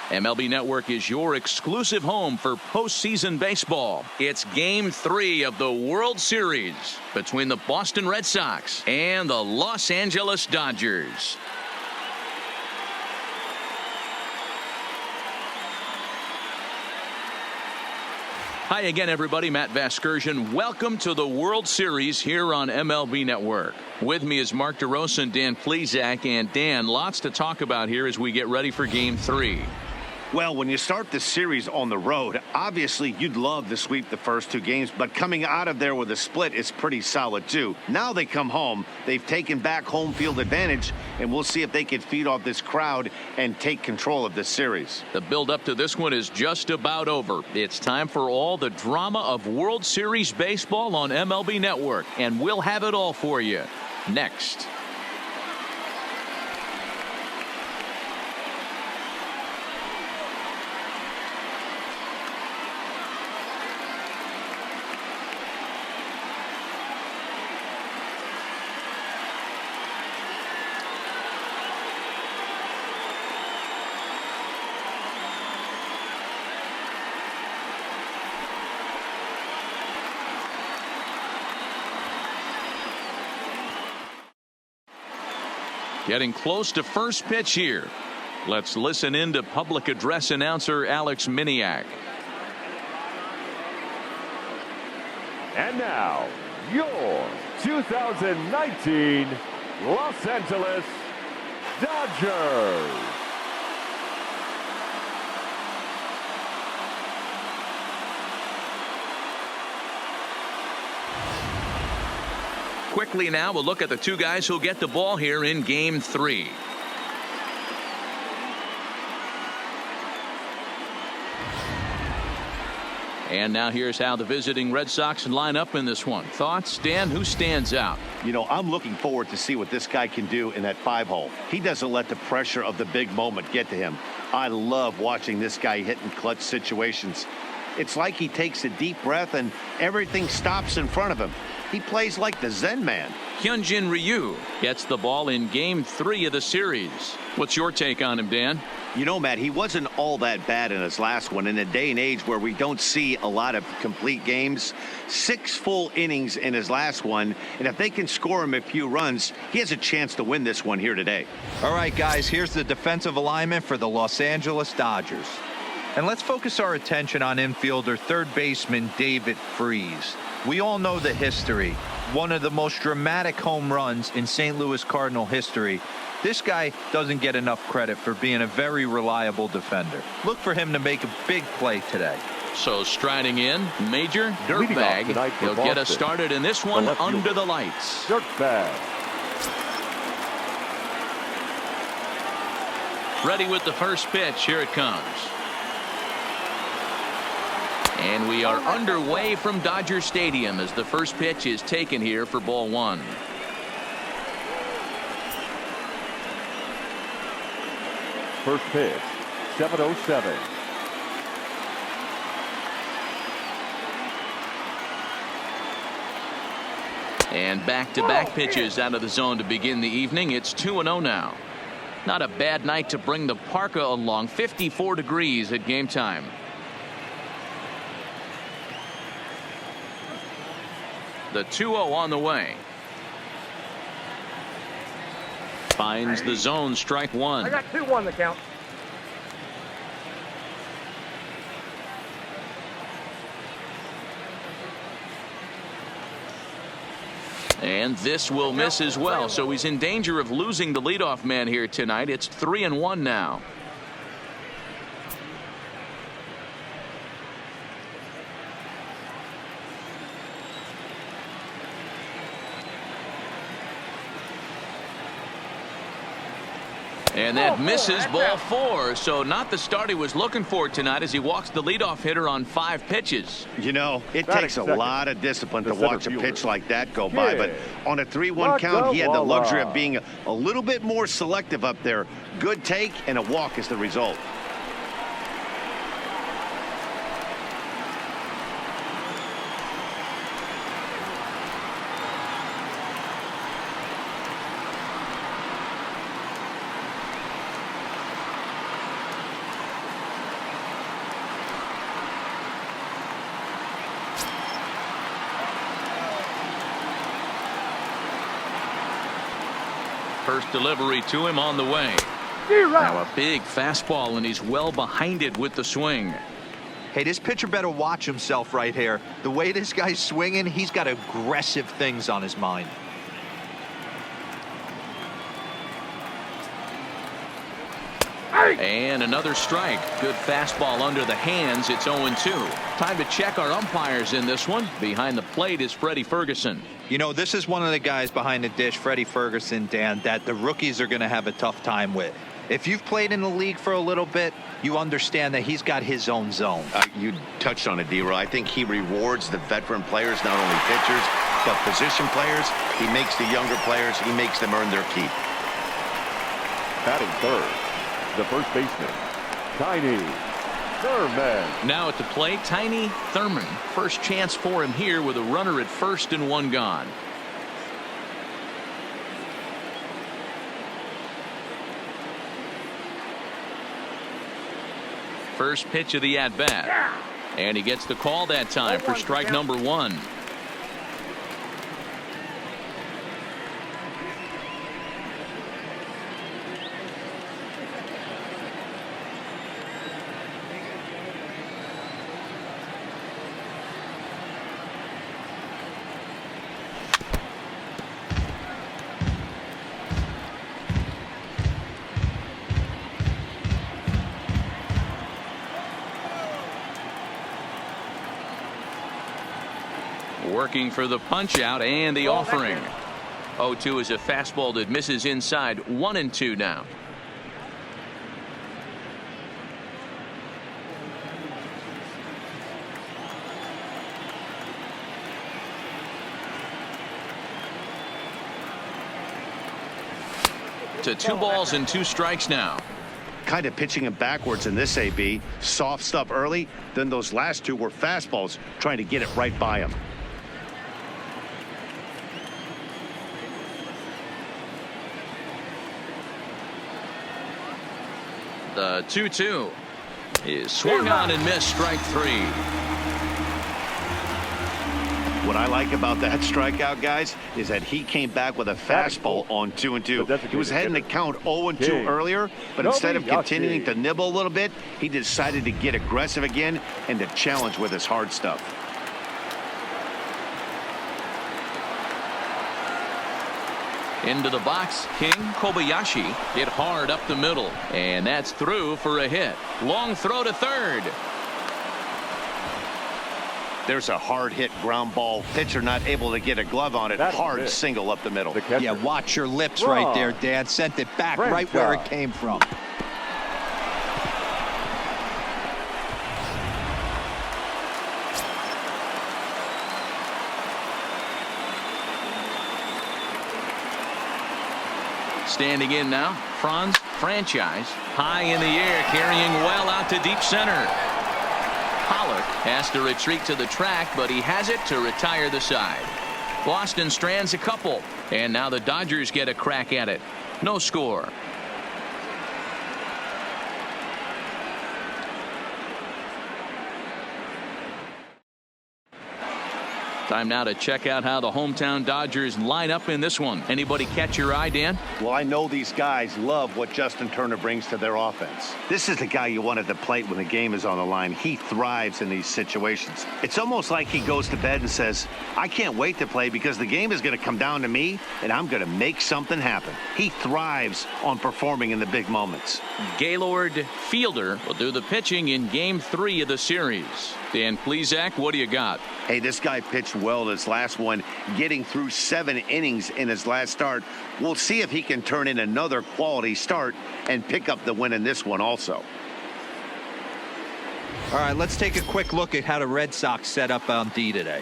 MLB Network is your exclusive home for postseason baseball. It's Game 3 of the World Series between the Boston Red Sox and the Los Angeles Dodgers. Hi again, everybody. Matt Vasgersian. Welcome to the World Series here on MLB Network. With me is Mark DeRosa and Dan Plesac. And Dan, lots to talk about here as we get ready for Game 3. Well, when you start this series on the road, obviously you'd love to sweep the first two games, but coming out of there with a split is pretty solid too. Now they come home, they've taken back home field advantage, and we'll see if they can feed off this crowd and take control of this series. The build up to this one is just about over. It's time for all the drama of World Series baseball on MLB Network, and we'll have it all for you next. Getting close to first pitch here. Let's listen in to public address announcer Alex Miniak. And now, your 2019 Los Angeles Dodgers. Quickly now, we'll look at the two guys who'll get the ball here in Game 3. And now here's how the visiting Red Sox line up in this one. Thoughts, Dan? Who stands out? You know, I'm looking forward to see what this guy can do in that 5-hole. He doesn't let the pressure of the big moment get to him. I love watching this guy hit in clutch situations. It's like he takes a deep breath and everything stops in front of him. He plays like the Zen man. Hyunjin Ryu gets the ball in Game 3 of the series. What's your take on him, Dan? You know, Matt, he wasn't all that bad in his last one. In a day and age where we don't see a lot of complete games, 6 full innings in his last one. And if they can score him a few runs, he has a chance to win this one here today. All right, guys, here's the defensive alignment for the Los Angeles Dodgers. And let's focus our attention on infielder third baseman David Freese. We all know the history. One of the most dramatic home runs in St. Louis Cardinal history. This guy doesn't get enough credit for being a very reliable defender. Look for him to make a big play today. So striding in, Major Dirtbag. He'll get us started in this one under the lights. Dirtbag. Ready with the first pitch. Here it comes. And we are underway from Dodger Stadium as the first pitch is taken here for ball 1. First pitch, 7:07. And back-to-back pitches out of the zone to begin the evening. It's 2-0 now. Not a bad night to bring the parka along. 54 degrees at game time. The 2-0 on the way. Finds the zone, strike 1. I got 2-1 the count. And this will miss as well, so he's in danger of losing the leadoff man here tonight. It's 3-1 now. And that misses ball 4. So not the start he was looking for tonight as he walks the leadoff hitter on 5 pitches. You know, it takes a lot of discipline to watch a pitch like that go by. But on a 3-1 count, he had the luxury of being a little bit more selective up there. Good take and a walk is the result. First delivery to him on the way. Now a big fastball, and he's well behind it with the swing. Hey, this pitcher better watch himself right here. The way this guy's swinging, he's got aggressive things on his mind. And another strike. Good fastball under the hands. It's 0-2. Time to check our umpires in this one. Behind the plate is Freddie Ferguson. You know, this is one of the guys behind the dish, Freddie Ferguson, Dan, that the rookies are going to have a tough time with. If you've played in the league for a little bit, you understand that he's got his own zone. You touched on it, D-Roy. I think he rewards the veteran players, not only pitchers, but position players. He makes the younger players, he makes them earn their keep. Batting third, the first baseman, Tiny Thurman. Now at the plate, Tiny Thurman. First chance for him here with a runner at first and one gone. First pitch of the at-bat. And he gets the call that time for strike number one. Working for the punch out and the offering. 0-2 is a fastball that misses inside. 1-2 now. To 2 balls and 2 strikes now. Kind of pitching him backwards in this AB. Soft stuff early, then those last 2 were fastballs, trying to get it right by him. The 2-2 is swung on and missed. Strike 3. What I like about that strikeout, guys, is that he came back with a fastball on 2-2. He was heading to count 0-2 earlier, but instead of continuing to nibble a little bit, he decided to get aggressive again and to challenge with his hard stuff. Into the box, King Kobayashi hit hard up the middle, and that's through for a hit. Long throw to third. There's a hard hit ground ball. Pitcher not able to get a glove on it. Hard single up the middle. Yeah, watch your lips right there, Dad. Sent it back right where it came from. Standing in now, Franz Franchise. High in the air, carrying well out to deep center. Pollock has to retreat to the track, but he has it to retire the side. Boston strands a couple, and now the Dodgers get a crack at it. No score. Time now to check out how the hometown Dodgers line up in this one. Anybody catch your eye, Dan? Well, I know these guys love what Justin Turner brings to their offense. This is the guy you want at the plate when the game is on the line. He thrives in these situations. It's almost like he goes to bed and says, I can't wait to play because the game is going to come down to me and I'm going to make something happen. He thrives on performing in the big moments. Gaylord Fielder will do the pitching in Game 3 of the series. Dan Plesac, what do you got? Hey, this guy pitched well in his last one, getting through 7 innings in his last start. We'll see if he can turn in another quality start and pick up the win in this one also. All right, let's take a quick look at how the Red Sox set up on D today.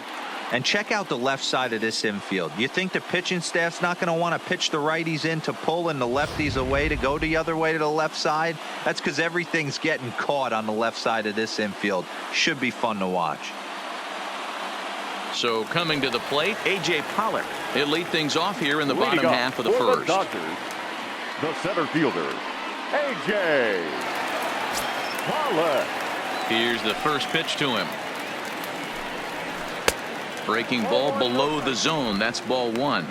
And check out the left side of this infield. You think the pitching staff's not going to want to pitch the righties in to pull and the lefties away to go the other way to the left side? That's because everything's getting caught on the left side of this infield. Should be fun to watch. So coming to the plate, A.J. Pollock. He'll lead things off here in the bottom half of the first. The Dodgers, the center fielder, A.J. Pollock. Here's the first pitch to him. Breaking ball below the zone. That's ball 1.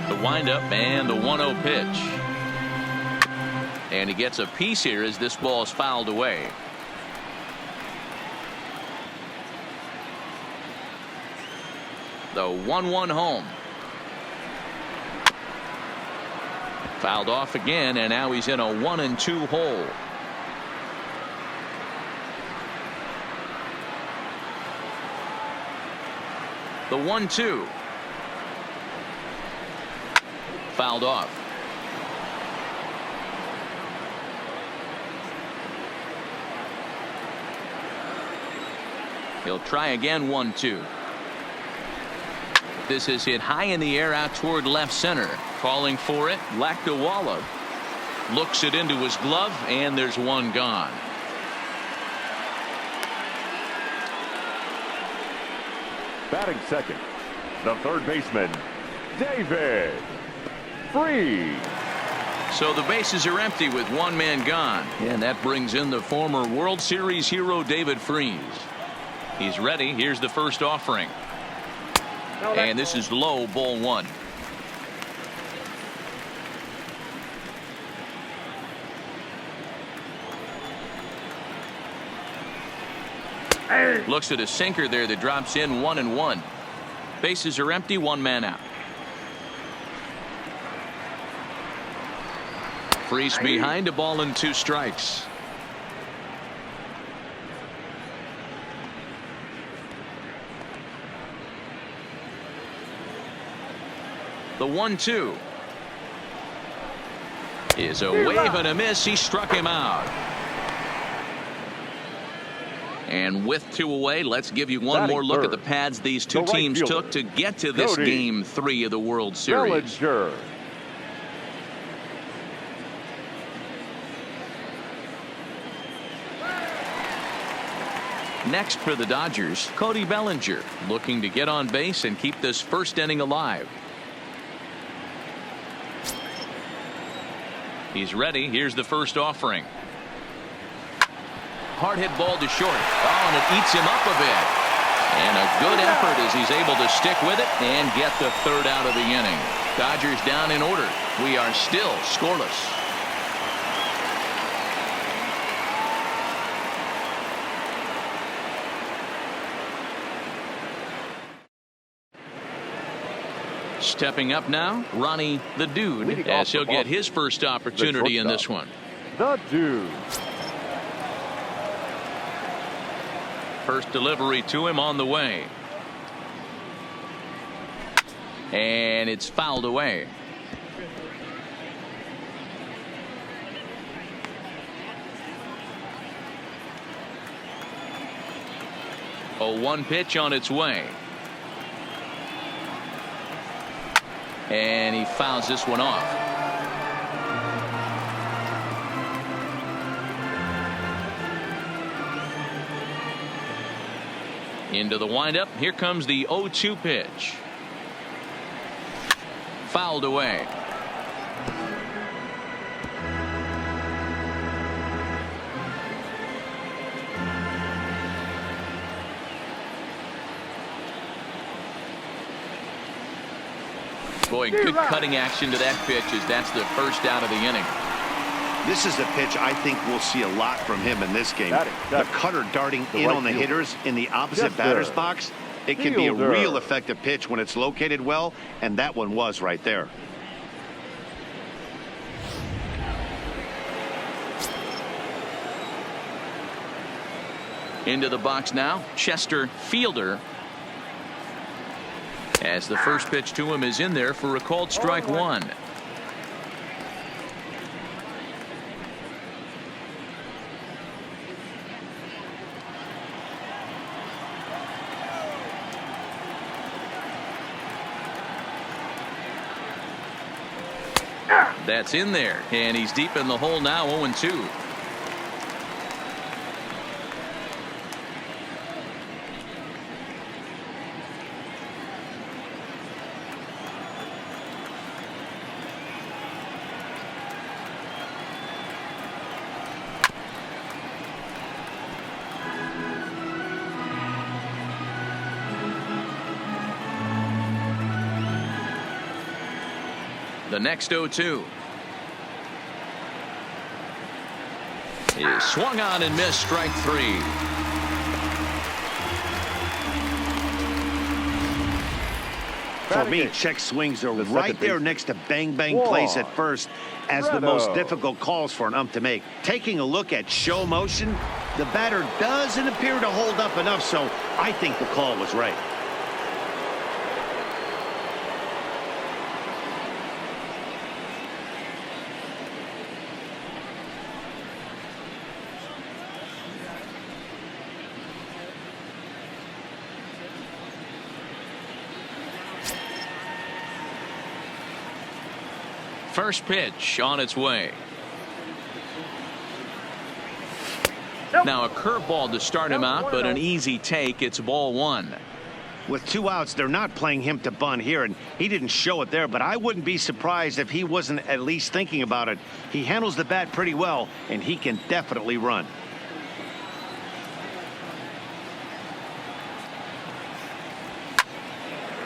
The windup and the 1-0 pitch. And he gets a piece here as this ball is fouled away. The 1-1 home. Fouled off again, and now he's in a 1-2 hole. The 1-2. Fouled off. He'll try again. 1-2. This is hit high in the air out toward left center. Calling for it, Lakdawala looks it into his glove, and there's one gone. Batting second, the third baseman, David Freese. So the bases are empty with one man gone, and that brings in the former World Series hero David Freese. He's ready. Here's the first offering, and this is low, ball 1. Looks at a sinker there that drops in. 1-1. Bases are empty, one man out. Freese behind, a ball and 2 strikes. The 1-2 is a wave and a miss. He struck him out. And with 2 away, let's give you one more look at the pads these two teams took to get to this Game 3 of the World Series. Next for the Dodgers, Cody Bellinger, looking to get on base and keep this first inning alive. He's ready. Here's the first offering. Hard hit ball to short. Oh, and it eats him up a bit. And a good effort as he's able to stick with it and get the third out of the inning. Dodgers down in order. We are still scoreless. Stepping up now, Ronnie the Dude, as he'll get his first opportunity in this one. The Dude. First delivery to him on the way. And it's fouled away. A 1 pitch on its way. And he fouls this one off. Into the windup. Here comes the 0-2 pitch. Fouled away. Boy, good cutting action to that pitch as that's the first out of the inning. This is a pitch I think we'll see a lot from him in this game. The cutter darting in on the hitters in the opposite batter's box. It can be a real effective pitch when it's located well, and that one was right there. Into the box now, Chester Fielder. As the first pitch to him is in there for a called strike 1. That's in there, and he's deep in the hole now. 0-2. The next 0-2. He swung on and missed, strike 3. For me, check swings are right there next to bang-bang plays at first as the most difficult calls for an ump to make. Taking a look at show motion, the batter doesn't appear to hold up enough, so I think the call was right. First pitch on its way. Now a curveball to start him out, but an easy take. It's ball 1. With 2 outs, they're not playing him to bunt here, and he didn't show it there, but I wouldn't be surprised if he wasn't at least thinking about it. He handles the bat pretty well, and he can definitely run.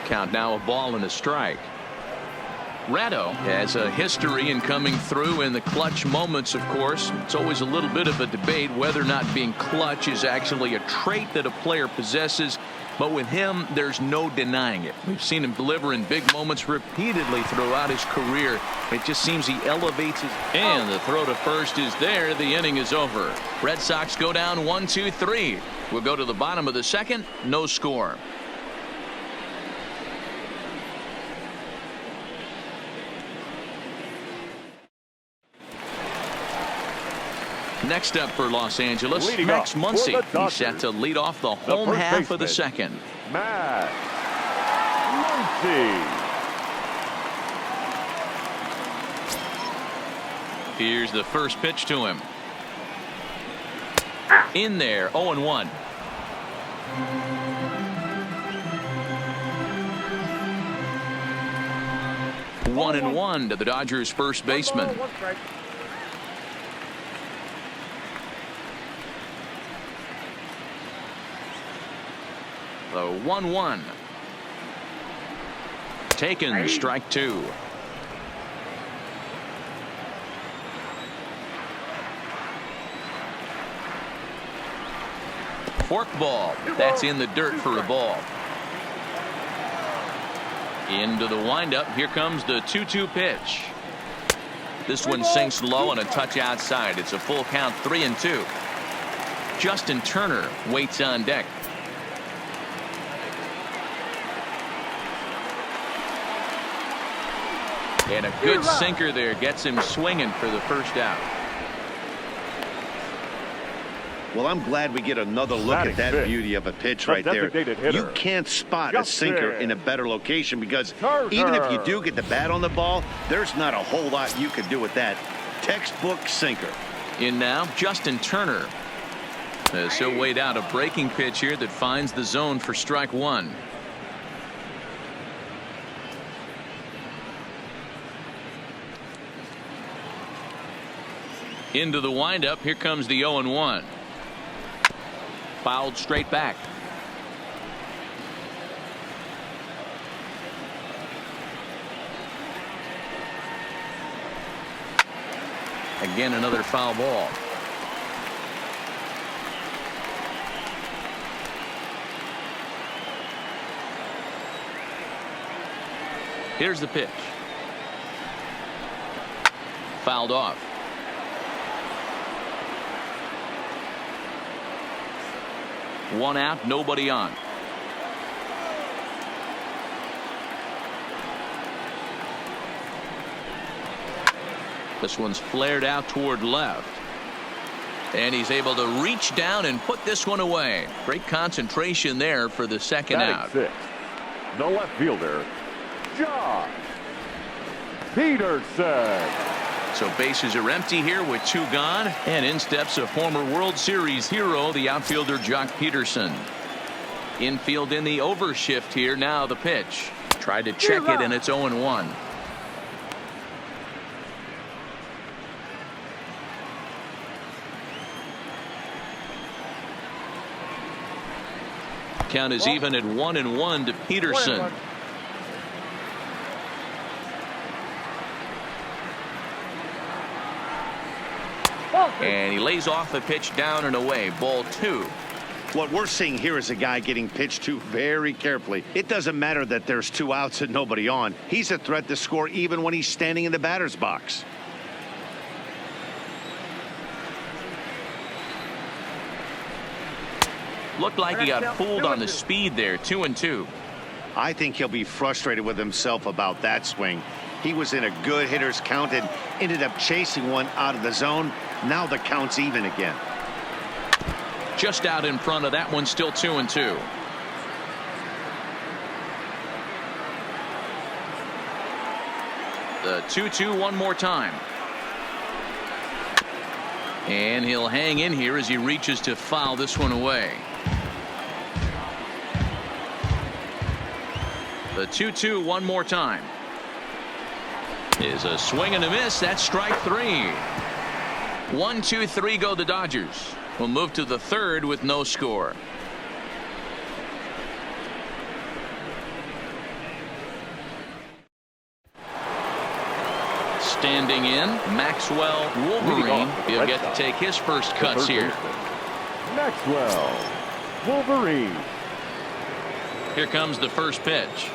Count now, a ball and a strike. Ratto has a history in coming through in the clutch moments, of course. It's always a little bit of a debate whether or not being clutch is actually a trait that a player possesses. But with him, there's no denying it. We've seen him deliver in big moments repeatedly throughout his career. It just seems he elevates his... And the throw to first is there. The inning is over. Red Sox go down 1-2-3. We'll go to the bottom of the second. No score. Next up for Los Angeles, Max Muncy. He's set to lead off the home half of the second. Max Muncy. Here's the first pitch to him. In there, 0-1. One and one to the Dodgers' first baseman. The 1-1. Taken, strike 2. Fork ball. That's in the dirt for a ball. Into the windup. Here comes the 2-2 pitch. This one sinks low and a touch outside. It's a full count, 3-2. Justin Turner waits on deck. And a good sinker there gets him swinging for the first out. Well, I'm glad we get another look at that beauty of a pitch right there. You can't spot a sinker in a better location because even if you do get the bat on the ball, there's not a whole lot you can do with that. Textbook sinker. In now, Justin Turner. As he'll wait out a breaking pitch here that finds the zone for strike 1. Into the windup. Here comes the 0-1. Fouled straight back. Again, another foul ball. Here's the pitch. Fouled off. One out, nobody on. This one's flared out toward left. And he's able to reach down and put this one away. Great concentration there for the second out. Six. The left fielder, Josh Peterson. So bases are empty here with 2 gone, and in steps a former World Series hero, the outfielder Jock Peterson. Infield in the overshift here. Now the pitch. Tried to check it, and it's 0-1. Count is even at 1-1 to Peterson. And he lays off the pitch down and away. Ball 2. What we're seeing here is a guy getting pitched to very carefully. It doesn't matter that there's 2 outs and nobody on. He's a threat to score even when he's standing in the batter's box. Looked like he got fooled on the speed there. 2-2. I think he'll be frustrated with himself about that swing. He was in a good hitter's count and ended up chasing one out of the zone. Now the count's even again. Just out in front of that one. Still 2-2. The 2-2 one more time. And he'll hang in here as he reaches to foul this one away. The 2-2 one more time. Is a swing and a miss. That's strike 3. 1, 2, 3 go the Dodgers. We'll move to the third with no score. Standing in, Maxwell Wolverine. He'll get to take his first cuts here. Maxwell Wolverine. Here comes the first pitch.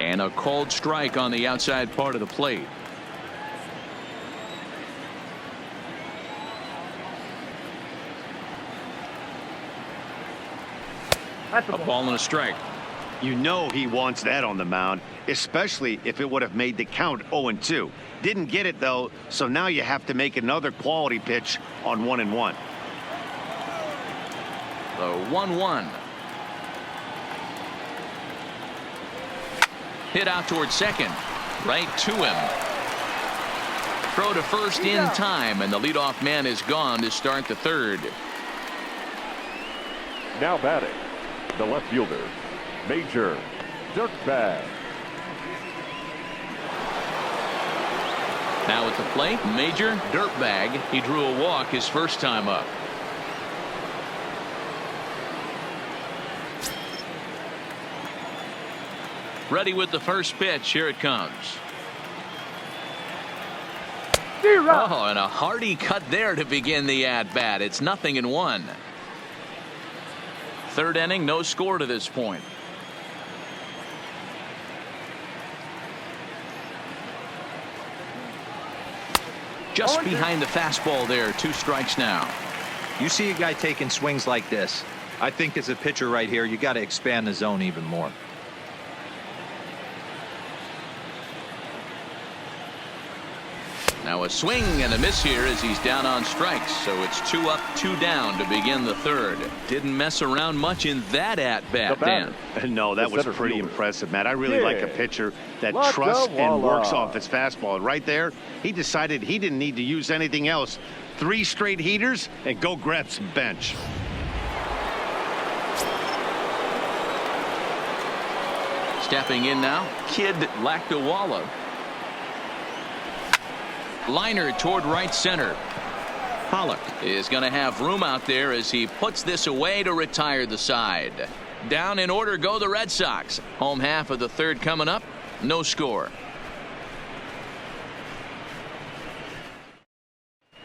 And a cold strike on the outside part of the plate. A ball and a strike. You know he wants that on the mound, especially if it would have made the count 0-2. Didn't get it, though, so now you have to make another quality pitch on 1-1. The 1-1. Hit out towards second. Right to him. Throw to first in time, and the leadoff man is gone to start the third. Now batting, the left fielder, Major Dirtbag. Now at the plate, Major Dirtbag. He drew a walk his first time up. Ready with the first pitch. Here it comes. Oh, and a hearty cut there to begin the at-bat. It's 0-1. Third inning, no score to this point. Just behind the fastball there. 2 strikes now. You see a guy taking swings like this. I think as a pitcher right here, you got to expand the zone even more. Now a swing and a miss here as he's down on strikes. So it's 2 up, 2 down to begin the third. Didn't mess around much in that at-bat, Dan. No, that was pretty impressive, Matt. I really like a pitcher that trusts and works off his fastball. And right there, he decided he didn't need to use anything else. 3 straight heaters and go grab some bench. Stepping in now, Kid Lactawala. Liner toward right center. Pollock is going to have room out there as he puts this away to retire the side. Down in order go the Red Sox. Home half of the third coming up. No score.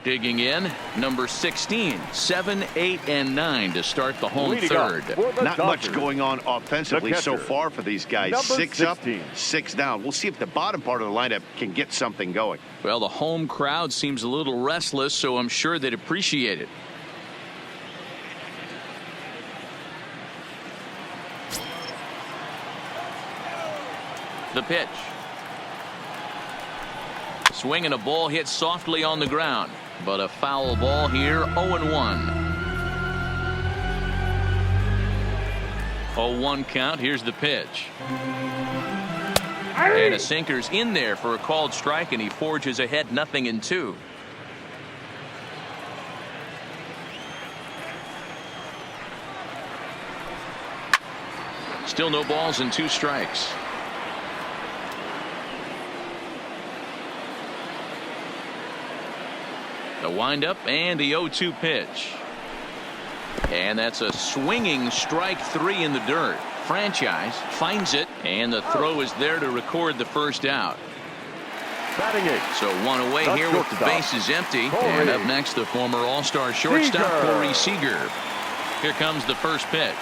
Digging in, number 16, 7, 8, and 9 to start the home third. Not much going on offensively so far for these guys. 6 up, 6 down. We'll see if the bottom part of the lineup can get something going. Well, the home crowd seems a little restless, so I'm sure they'd appreciate it. The pitch. Swing and a ball hit softly on the ground. But a foul ball here. 0-1. 0-1 count. Here's the pitch. And a sinker's in there for a called strike, and he forges ahead 0-2. Still no balls and 2 strikes. The windup and the 0-2 pitch. And that's a swinging strike 3 in the dirt. Franchise finds it, and the throw is there to record the first out. Batting eighth. So one away The here with the shortstop, bases empty. Corey And up next, the former All-Star shortstop, Seager. Corey Seager. Here comes the first pitch.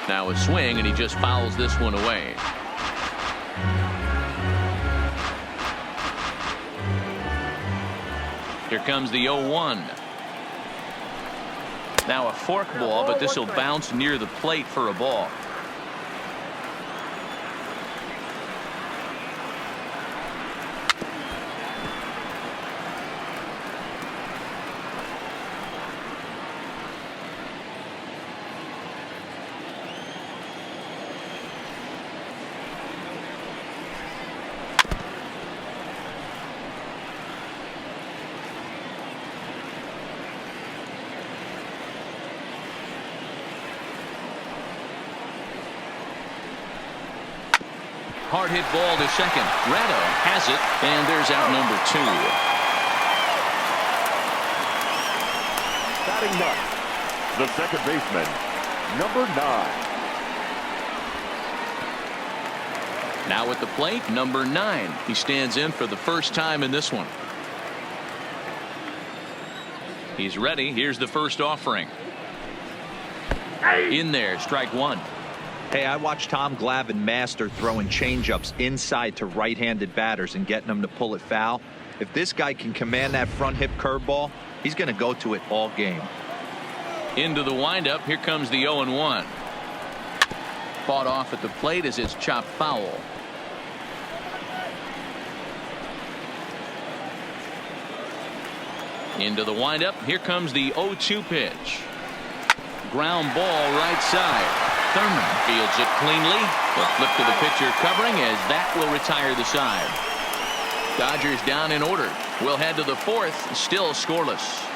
Now a swing, and he just fouls this one away. Here comes the 0-1. Now a fork ball, but this will bounce near the plate for a ball. Hard hit ball to second. Ratto has it, and there's out number 2. Batting ninth, the second baseman, number 9. Now at the plate, number 9. He stands in for the first time in this one. He's ready. Here's the first offering. In there, strike 1. Hey, I watched Tom Glavine master throwing changeups inside to right-handed batters and getting them to pull it foul. If this guy can command that front hip curveball, he's going to go to it all game. Into the windup. Here comes the 0-1. Fought off at the plate as it's chopped foul. Into the windup. Here comes the 0-2 pitch. Ground ball right side. Thurman fields it cleanly. The flip to the pitcher covering as that will retire the side. Dodgers down in order. We'll head to the 4th, still scoreless.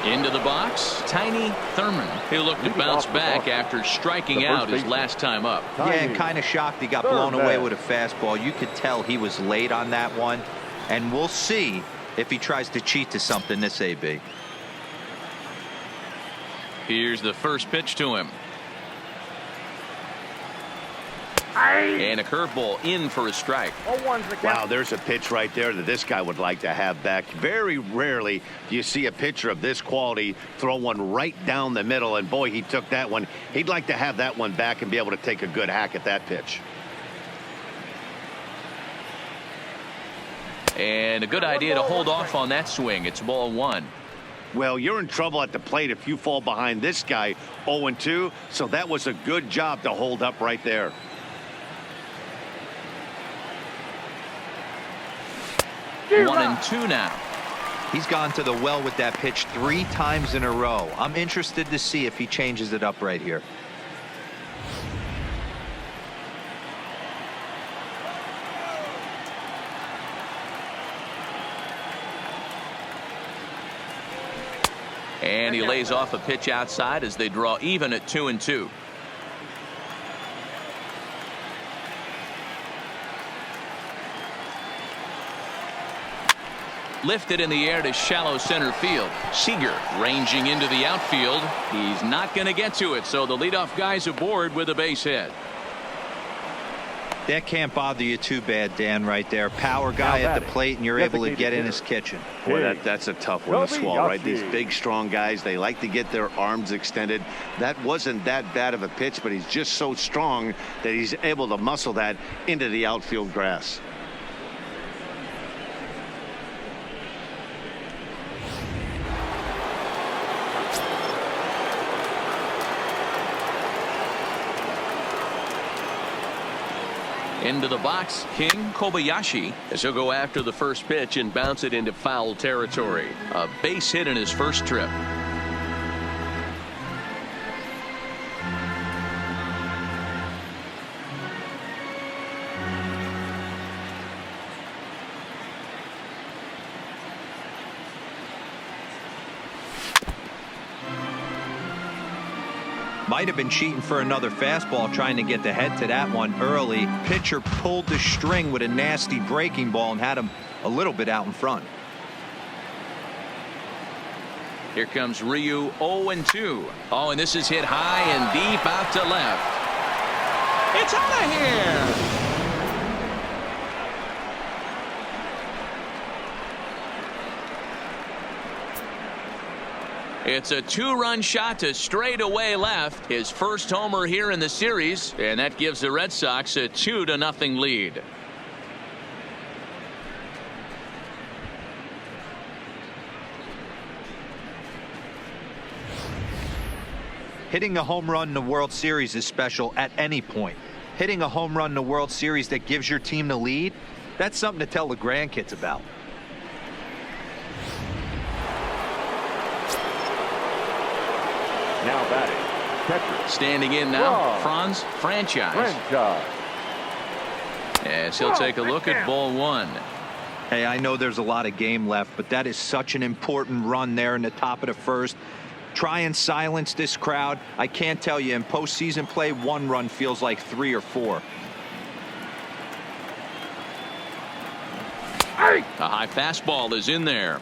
Into the box, Tiny Thurman. He'll look to bounce back after striking out his last time up. Yeah, kind of shocked he got blown away with a fastball. You could tell he was late on that one. And we'll see if he tries to cheat to something this AB. Here's the first pitch to him. And a curveball in for a strike. Wow, there's a pitch right there that this guy would like to have back. Very rarely do you see a pitcher of this quality throw one right down the middle, and boy, he took that one. He'd like to have that one back and be able to take a good hack at that pitch. And a good idea to hold off on that swing. It's ball 1. Well, you're in trouble at the plate if you fall behind this guy 0-2, so that was a good job to hold up right there. One and 2 now. He's gone to the well with that pitch 3 times in a row. I'm interested to see if he changes it up right here. And he lays off a pitch outside as they draw even at 2-2. Lifted in the air to shallow center field. Seager ranging into the outfield. He's not going to get to it, so the leadoff guy's aboard with a base hit. That can't bother you too bad, Dan, right there. Power guy at the plate, and you're able to get in his kitchen. Boy, that's a tough one to swallow, right? These big, strong guys, they like to get their arms extended. That wasn't that bad of a pitch, but he's just so strong that he's able to muscle that into the outfield grass. Into the box, King Kobayashi, as he'll go after the first pitch and bounce it into foul territory. A base hit in his first trip. Might have been cheating for another fastball, trying to get the head to that one early. Pitcher pulled the string with a nasty breaking ball and had him a little bit out in front. Here comes Ryu 0-2. Oh, and this is hit high and deep out to left. It's out of here. It's a 2-run shot to straightaway left. His first homer here in the series, and that gives the Red Sox a 2-0 lead. Hitting a home run in the World Series is special at any point. Hitting a home run in the World Series that gives your team the lead, that's something to tell the grandkids about. Now batting, catcher. Standing in now, Franchise. Yes, he'll take a look at ball 1. Hey, I know there's a lot of game left, but that is such an important run there in the top of the first. Try and silence this crowd. I can't tell you, in postseason play, 1 run feels like 3 or 4. A high fastball is in there.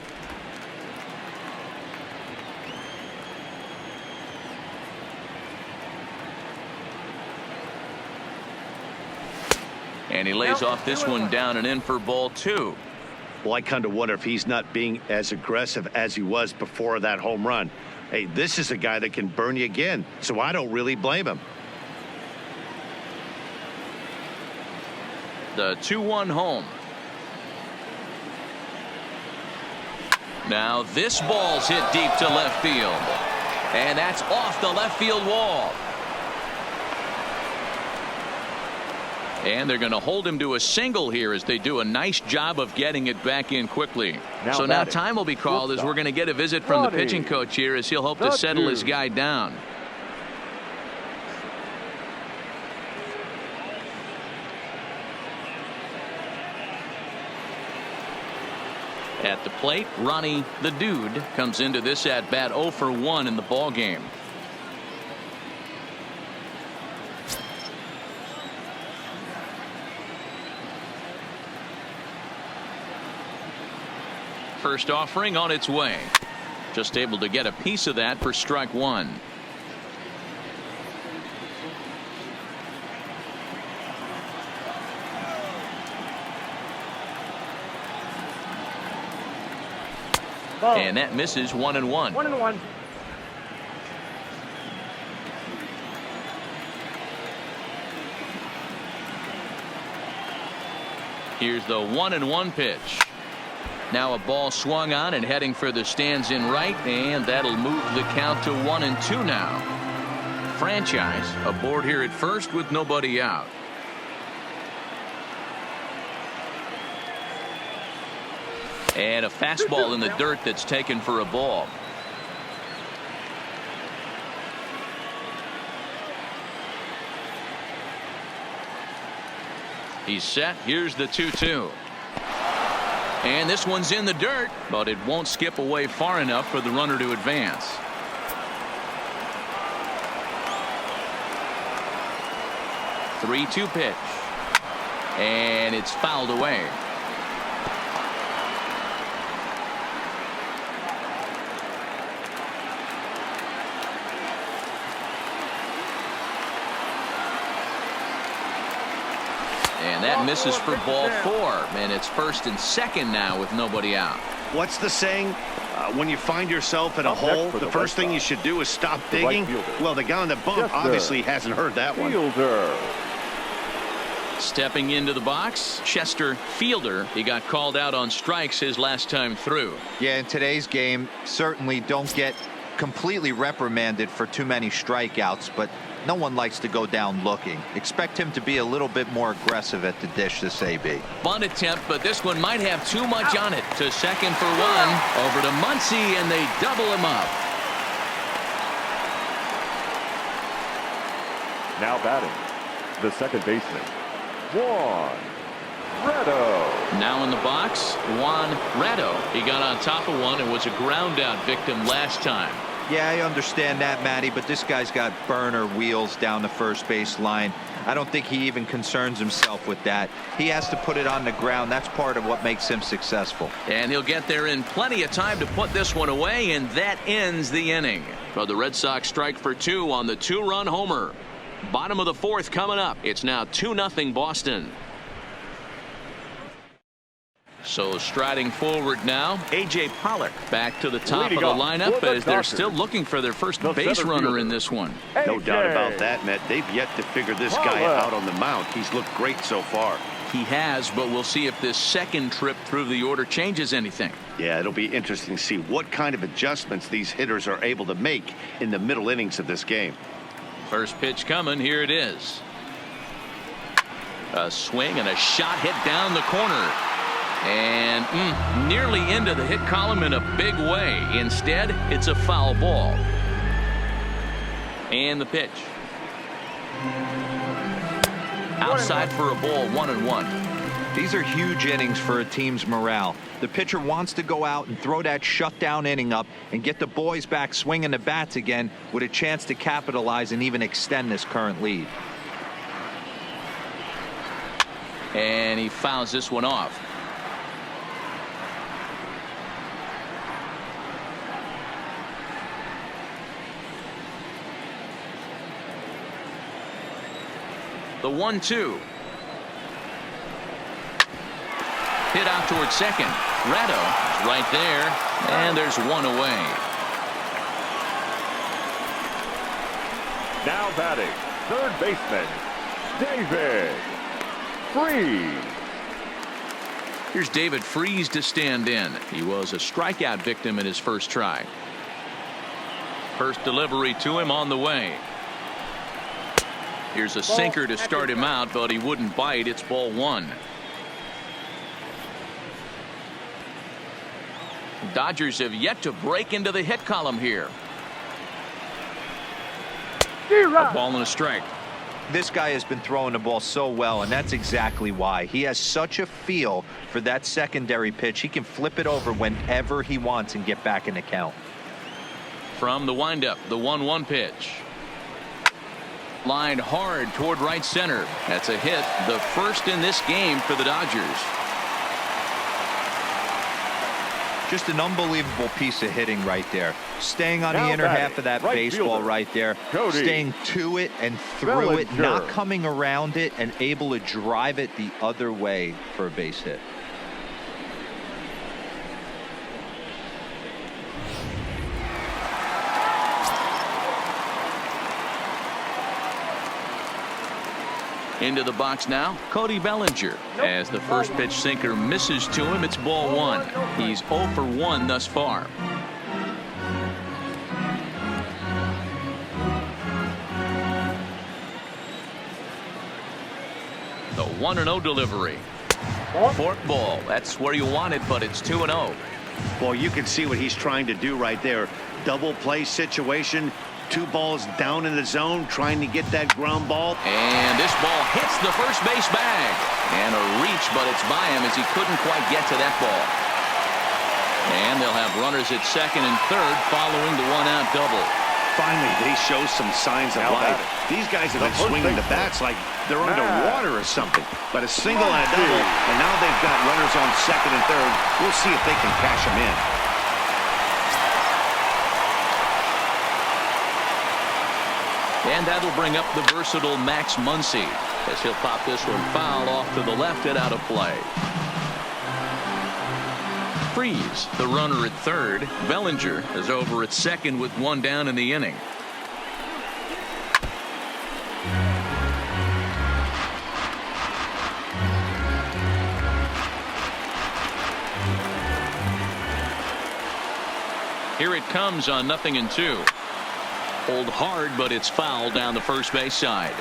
And he lays off this one down and in for ball 2. Well, I kind of wonder if he's not being as aggressive as he was before that home run. Hey, this is a guy that can burn you again, so I don't really blame him. The 2-1 home. Now this ball's hit deep to left field. And that's off the left field wall. And they're going to hold him to a single here as they do a nice job of getting it back in quickly. So now time will be called as we're going to get a visit from the pitching coach here as he'll hope to settle his guy down. At the plate, Ronnie the Dude comes into this at bat 0 for 1 in the ball game. First offering on its way. Just able to get a piece of that for strike 1. And that misses 1-1. 1-1. Here's the 1-1 pitch. Now a ball swung on and heading for the stands in right, and that'll move the count to 1-2 now. Franchise aboard here at first with nobody out. And a fastball in the dirt that's taken for a ball. He's set. Here's the 2-2. And this one's in the dirt, but it won't skip away far enough for the runner to advance. "3-2 pitch. And it's fouled away. And that misses for ball 4, and it's first and second now with nobody out. What's the saying? When you find yourself in a hole, the first thing you should do is stop digging. Well, the guy on the bump obviously hasn't heard that one. Stepping into the box, Chester Fielder. He got called out on strikes his last time through. Yeah, in today's game, certainly don't get completely reprimanded for too many strikeouts, but no one likes to go down looking. Expect him to be a little bit more aggressive at the dish this AB. Bunt attempt, but this one might have too much on it. To second for 1. Over to Muncy, and they double him up. Now batting, the second baseman, Juan Ratto. Now in the box, Juan Ratto. He got on top of one and was a ground out victim last time. Yeah, I understand that, Matty, but this guy's got burner wheels down the first base line. I don't think he even concerns himself with that. He has to put it on the ground. That's part of what makes him successful. And he'll get there in plenty of time to put this one away, and that ends the inning. But the Red Sox strike for 2 on the 2-run homer. Bottom of the 4th coming up. It's now 2-0 Boston. So striding forward now, A.J. Pollock back to the top of the lineup as they're still looking for their first base runner in this one. No doubt about that, Matt. They've yet to figure this guy out on the mound. He's looked great so far. He has, but we'll see if this second trip through the order changes anything. Yeah, it'll be interesting to see what kind of adjustments these hitters are able to make in the middle innings of this game. First pitch coming. Here it is. A swing and a shot hit down the corner. And nearly into the hit column in a big way. Instead, it's a foul ball. And the pitch. Outside for a ball, 1-1. These are huge innings for a team's morale. The pitcher wants to go out and throw that shutdown inning up and get the boys back swinging the bats again with a chance to capitalize and even extend this current lead. And he fouls this one off. The 1-2. Hit out towards second. Ratto is right there, and there's one away. Now batting, third baseman, David Freese. Here's David Freese to stand in. He was a strikeout victim in his first try. First delivery to him on the way. Here's a sinker to start him out, but he wouldn't bite. It's ball 1. Dodgers have yet to break into the hit column here. A ball and a strike. This guy has been throwing the ball so well, and that's exactly why. He has such a feel for that secondary pitch. He can flip it over whenever he wants and get back in the count. From the windup, the 1-1 pitch. Lined hard toward right center. That's a hit, the first in this game for the Dodgers. Just an unbelievable piece of hitting right there. Staying on the inner half of that baseball right there. Staying to it and through it, not coming around it, and able to drive it the other way for a base hit. Into the box now, Cody Bellinger. As the first pitch sinker misses to him, it's ball 1. He's 0 for 1 thus far. The 1-0 delivery. Fork ball. That's where you want it, but it's 2-0. Well, you can see what he's trying to do right there. Double play situation. 2 balls down in the zone, trying to get that ground ball. And this ball hits the first base bag. And a reach, but it's by him as he couldn't quite get to that ball. And they'll have runners at second and third following the 1-out double. Finally, they show some signs of life. These guys have been swinging the bats like they're underwater or something. But a single and a double, and now they've got runners on second and third. We'll see if they can cash them in. And that'll bring up the versatile Max Muncy as he'll pop this one foul off to the left and out of play. Freese, the runner at third. Bellinger is over at second with 1 down in the inning. Here it comes on 0-2. Hold hard, but it's fouled down the first base side.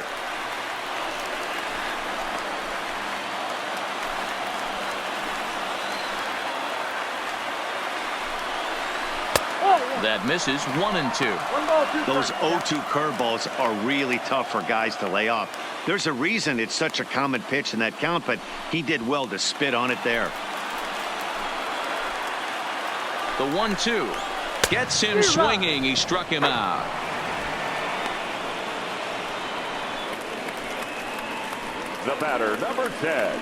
That misses. 1-2. Those 0-2 curveballs are really tough for guys to lay off. There's a reason it's such a common pitch in that count, but he did well to spit on it there. The 1-2 gets him swinging. He struck him out. The batter, number 10.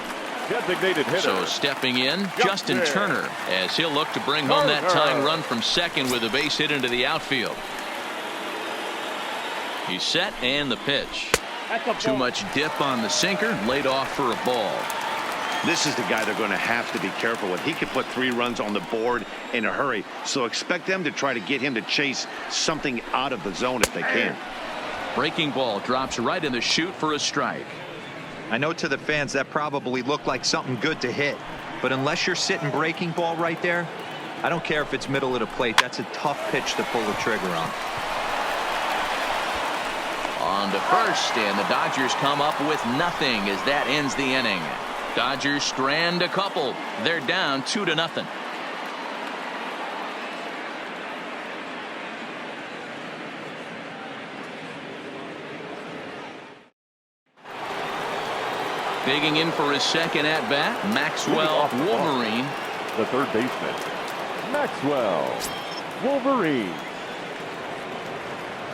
Designated hitter. So stepping in, Justin Turner, as he'll look to bring home that tying run from second with a base hit into the outfield. He's set, and the pitch. Too much dip on the sinker, laid off for a ball. This is the guy they're going to have to be careful with. He could put 3 runs on the board in a hurry, so expect them to try to get him to chase something out of the zone if they can. Breaking ball drops right in the chute for a strike. I know to the fans that probably looked like something good to hit, but unless you're sitting breaking ball right there, I don't care if it's middle of the plate. That's a tough pitch to pull the trigger on. On to first, and the Dodgers come up with nothing as that ends the inning. Dodgers strand a couple. They're down 2-0. Digging in for his second at-bat, Maxwell Wolverine. The third baseman, Maxwell Wolverine.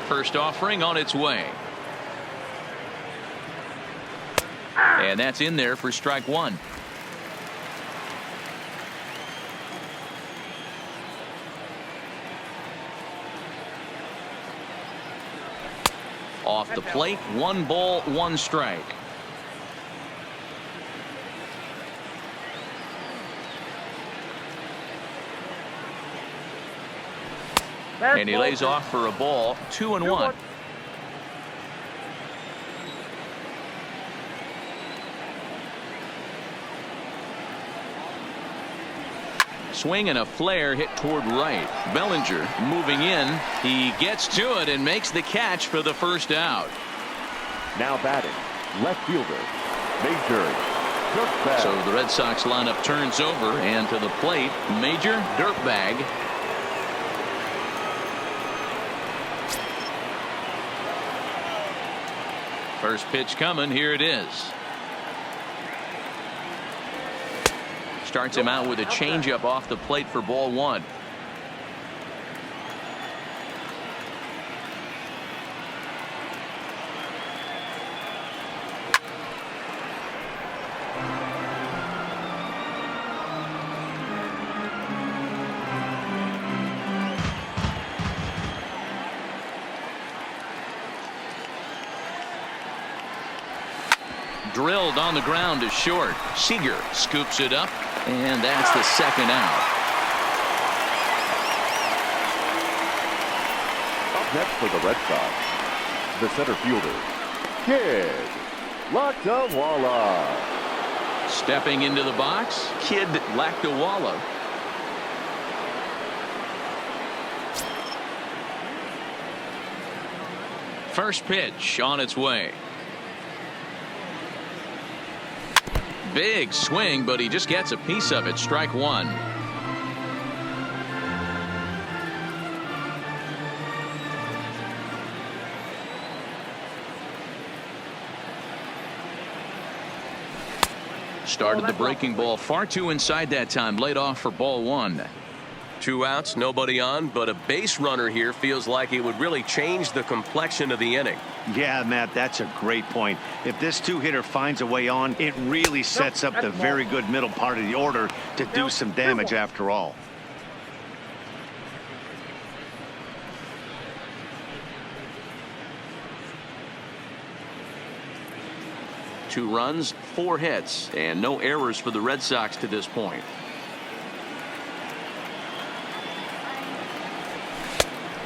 First offering on its way. And that's in there for strike one. Off the plate, 1 ball, 1 strike. And he lays off for a ball, 2-1. Swing and a flare hit toward right. Bellinger moving in. He gets to it and makes the catch for the first out. Now batting, left fielder, Major Dirtbag. So the Red Sox lineup turns over, and to the plate, Major Dirtbag. First pitch coming. Here it is. Starts him out with a changeup off the plate for ball 1. Drilled on the ground to short. Seager scoops it up, and that's the second out. Up next for the Red Sox, the center fielder, Kid Lactawala. Stepping into the box, Kid Lactawala. First pitch on its way. Big swing, but he just gets a piece of it. Strike 1. Started the breaking ball far too inside that time. Laid off for ball 1. 2 outs, nobody on, but a base runner here feels like it would really change the complexion of the inning. Yeah, Matt, that's a great point. If this 2-hitter finds a way on, it really sets up the very good middle part of the order to do some damage after all. Two runs, 4 hits, and no errors for the Red Sox to this point.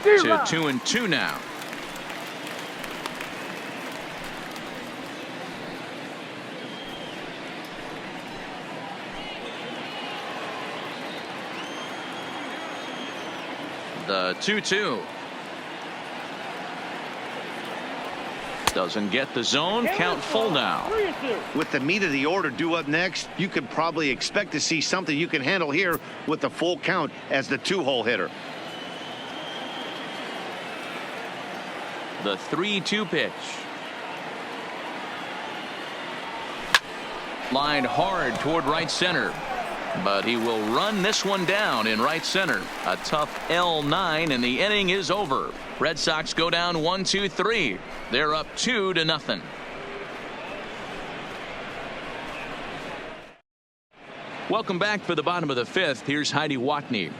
To 2-2 now. The 2-2. Doesn't get the zone. Count full now. With the meat of the order due up next, you could probably expect to see something you can handle here with the full count as the 2-hole hitter. The 3-2 pitch. Lined hard toward right center, but he will run this one down in right center. A tough L9, and the inning is over. Red Sox go down 1-2-3. They're up 2-0. Welcome back for the bottom of the fifth. Here's Heidi Watney.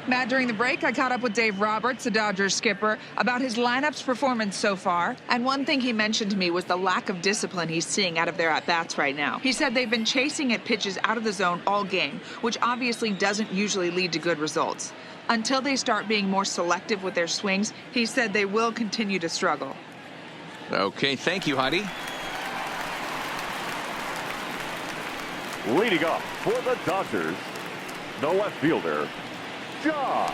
Matt, during the break, I caught up with Dave Roberts, the Dodgers skipper, about his lineup's performance so far. And one thing he mentioned to me was the lack of discipline he's seeing out of their at-bats right now. He said they've been chasing at pitches out of the zone all game, which obviously doesn't usually lead to good results. Until they start being more selective with their swings, he said they will continue to struggle. Okay, thank you, Heidi. Leading off for the Dodgers, the left fielder, John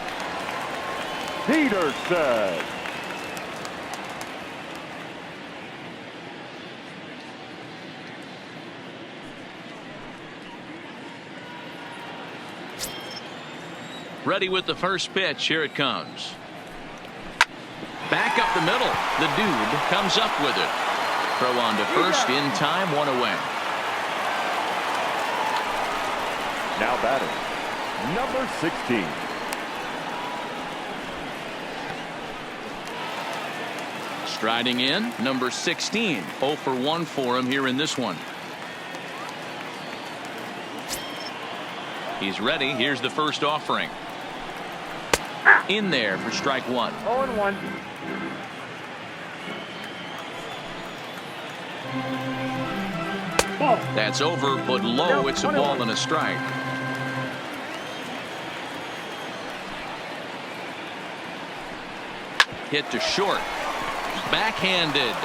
Peterson. Ready with the first pitch. Here it comes. Back up the middle. The dude comes up with it. Throw on to first in time, one away. Now batting, number 16. Striding in, number 16. 0 for 1 for him here in this one. He's ready. Here's the first offering. In there for strike one. 0-1. That's over, but low. It's a ball and a strike. Hit to short. Backhanded.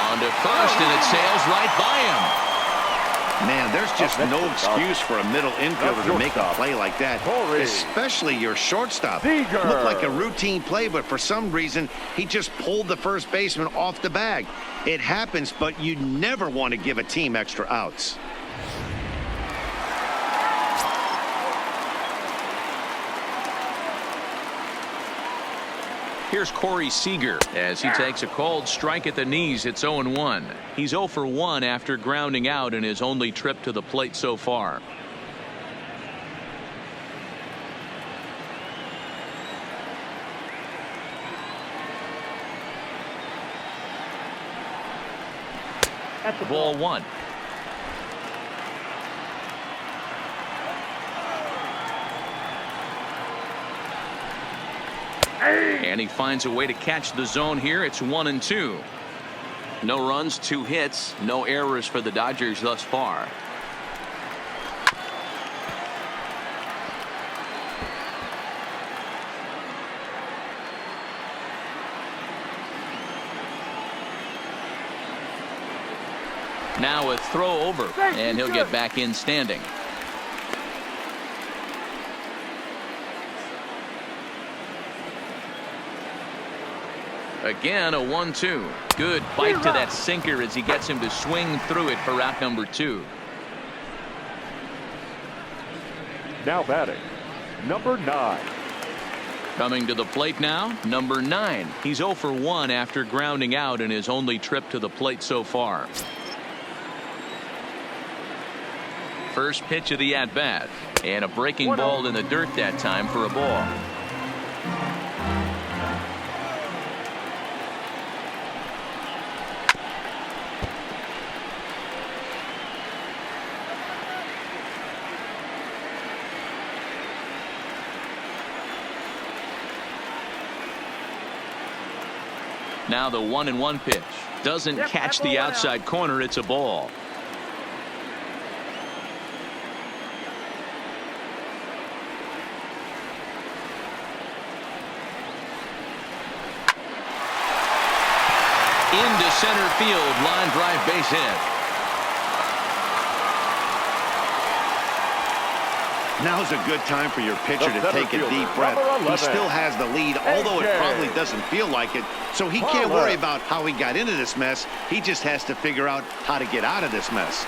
On to first, and it sails right by him. Man, there's just no excuse for a middle infielder to make a play like that, especially your shortstop. Looked like a routine play, but for some reason, he just pulled the first baseman off the bag. It happens, but you never want to give a team extra outs. Here's Corey Seager as he takes a cold strike at the knees. It's 0-1. He's 0 for 1 after grounding out in his only trip to the plate so far. Ball one. And he finds a way to catch the zone here. It's 1-2. No runs, 2 hits, no errors for the Dodgers thus far. Now a throw over, and he'll get back in standing. Again, a 1-2. Good bite to that sinker as he gets him to swing through it for out number 2. Now batting, number 9. Coming to the plate now, number 9. He's 0 for 1 after grounding out in his only trip to the plate so far. First pitch of the at-bat, and a breaking ball in the dirt that time for a ball. Now the 1-1 pitch doesn't catch the outside corner. It's a ball. Into center field, line drive, base hit. Now's a good time for your pitcher to take a deep breath. He still has the lead, although it probably doesn't feel like it. So he can't worry about how he got into this mess. He just has to figure out how to get out of this mess.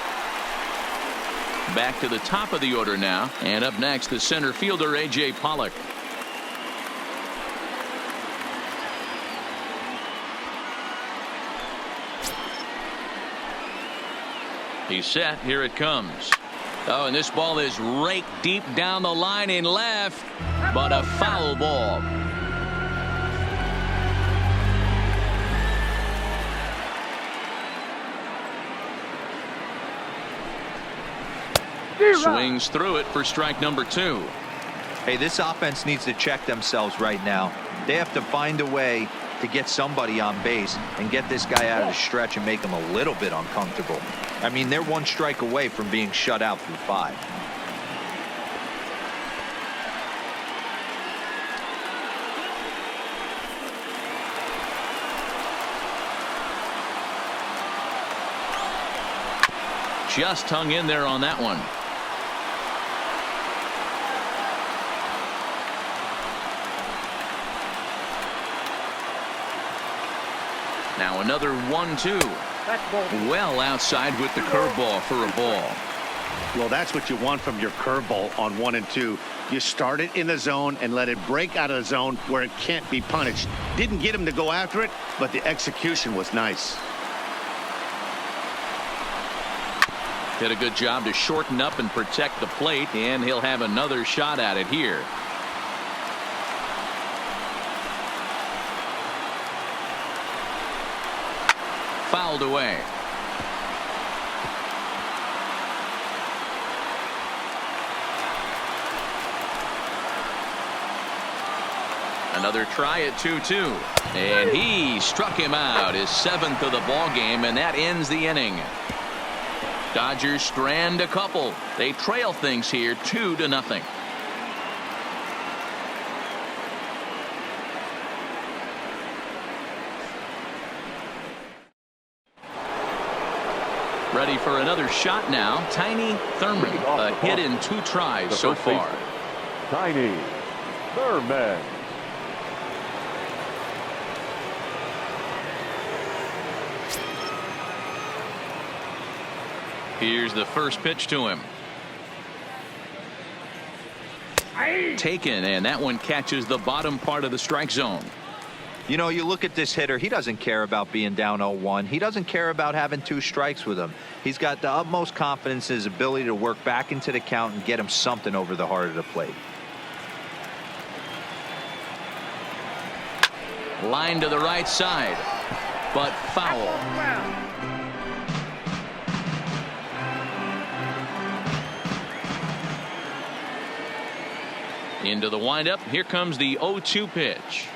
Back to the top of the order now. And up next, the center fielder, A.J. Pollock. He's set. Here it comes. Oh, and this ball is raked deep down the line in left, but a foul ball. Swings through it for strike number 2. Hey, this offense needs to check themselves right now. They have to find a way to get somebody on base and get this guy out of the stretch and make him a little bit uncomfortable. I mean, they're 1 strike away from being shut out through 5. Just hung in there on that one. Now another 1-2. Well outside with the curveball for a ball. Well, that's what you want from your curveball on 1 and 2. You start it in the zone and let it break out of the zone where it can't be punished. Didn't get him to go after it, but the execution was nice. Did a good job to shorten up and protect the plate, and he'll have another shot at it here. Fouled away. Another try at 2-2, and he struck him out, his 7th of the ball game, and that ends the inning. Dodgers strand a couple. They trail things here 2-0. Ready for another shot now. Tiny Thurman, a hit in 2 tries so far. Tiny Thurman. Here's the first pitch to him. Taken, and that one catches the bottom part of the strike zone. You know, you look at this hitter, he doesn't care about being down 0-1. He doesn't care about having 2 strikes with him. He's got the utmost confidence in his ability to work back into the count and get him something over the heart of the plate. Line to the right side, but foul. Into the windup. Here comes the 0-2 pitch.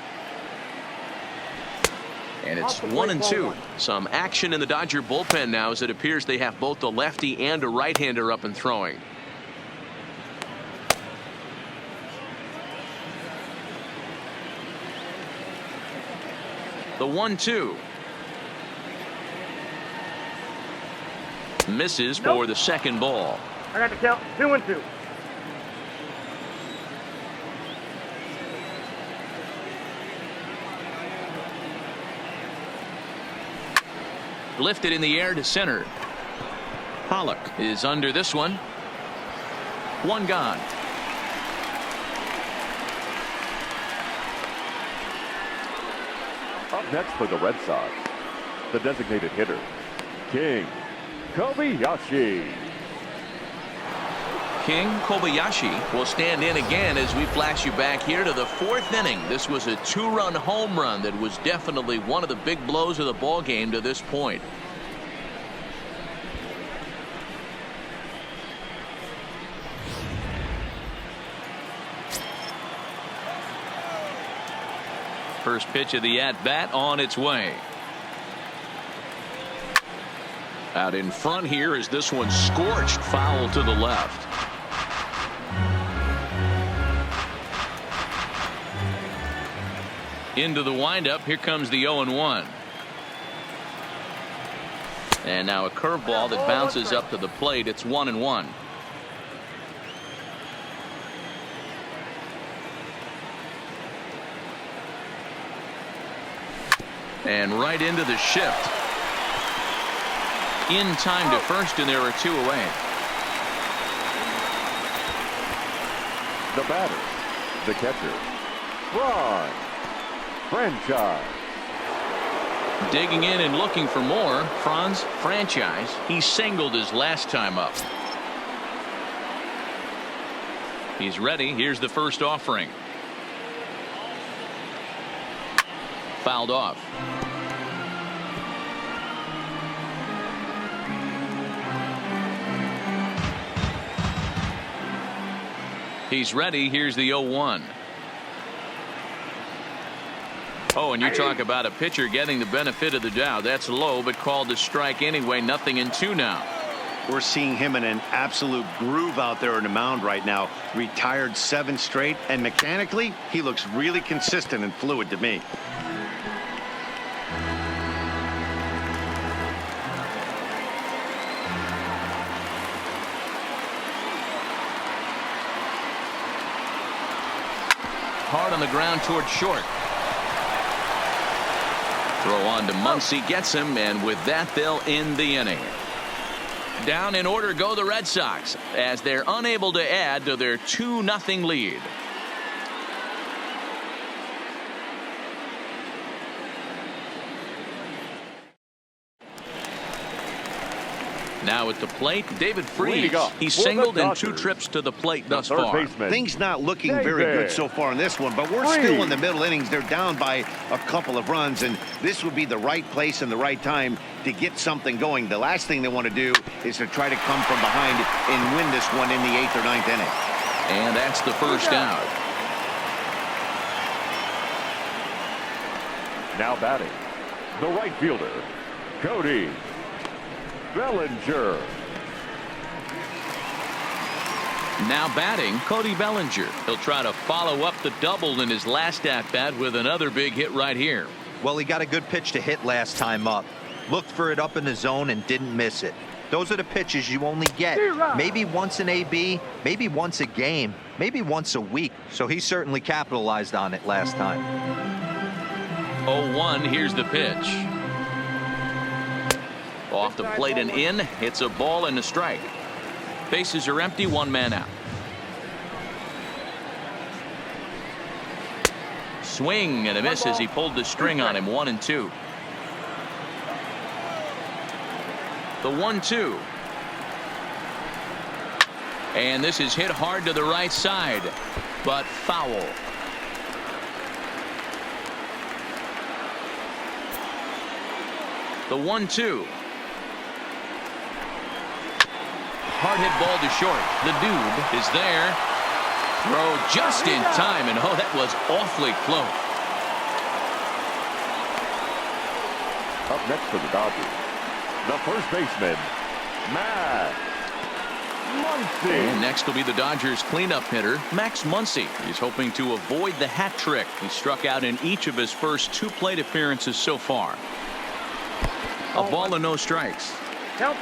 And it's 1-2. Some action in the Dodger bullpen now as it appears they have both the lefty and a right-hander up and throwing. The 1-2. Misses for the second ball. I got the count. 2-2. Lifted in the air to center. Pollock is under this one. 1 gone. Up next for the Red Sox, the designated hitter, King Kobayashi. King Kobayashi will stand in again as we flash you back here to the 4th inning. This was a 2-run home run that was definitely one of the big blows of the ball game to this point. First pitch of the at-bat on its way. Out in front here is this one scorched foul to the left. Into the windup. Here comes the 0-1. And now a curveball that bounces up to the plate. It's 1-1. And right into the shift. In time to first, and there are 2 away. The batter, the catcher, Ron Franchise. Digging in and looking for more. Franz Franchise. He singled his last time up. He's ready. Here's the first offering. Fouled off. He's ready. Here's the 0-1. Oh, and you talk about a pitcher getting the benefit of the doubt. That's low, but called to strike anyway. 0-2 now. We're seeing him in an absolute groove out there on the mound right now. Retired 7 straight, and mechanically, he looks really consistent and fluid to me. Hard on the ground toward short. Throw on to Muncy, gets him, and with that, they'll end the inning. Down in order go the Red Sox as they're unable to add to their 2-0 lead. Now at the plate, David Freese. He's singled in 2 trips to the plate thus far. Things not looking very good so far in this one, but we're still in the middle innings. They're down by a couple of runs, and this would be the right place and the right time to get something going. The last thing they want to do is to try to come from behind and win this one in the 8th or 9th inning. And that's the first out. Now batting, the right fielder, Cody Bellinger. Now batting, Cody Bellinger. He'll try to follow up the double in his last at-bat with another big hit right here. Well, he got a good pitch to hit last time up. Looked for it up in the zone and didn't miss it. Those are the pitches you only get maybe once in AB, maybe once a game, maybe once a week. So he certainly capitalized on it last time. 0-1, here's the pitch. Off the plate and in. It's a ball and a strike. Bases are empty, 1 man out. Swing and a miss as he pulled the string on him. 1-2. The 1-2. And this is hit hard to the right side, but foul. The 1-2. Hard hit ball to short. The dude is there. Throw just in time, and oh, that was awfully close. Up next for the Dodgers, the first baseman, Max Muncy. And next will be the Dodgers cleanup hitter, Max Muncy. He's hoping to avoid the hat trick. He struck out in each of his first 2 plate appearances so far. A ball and no strikes.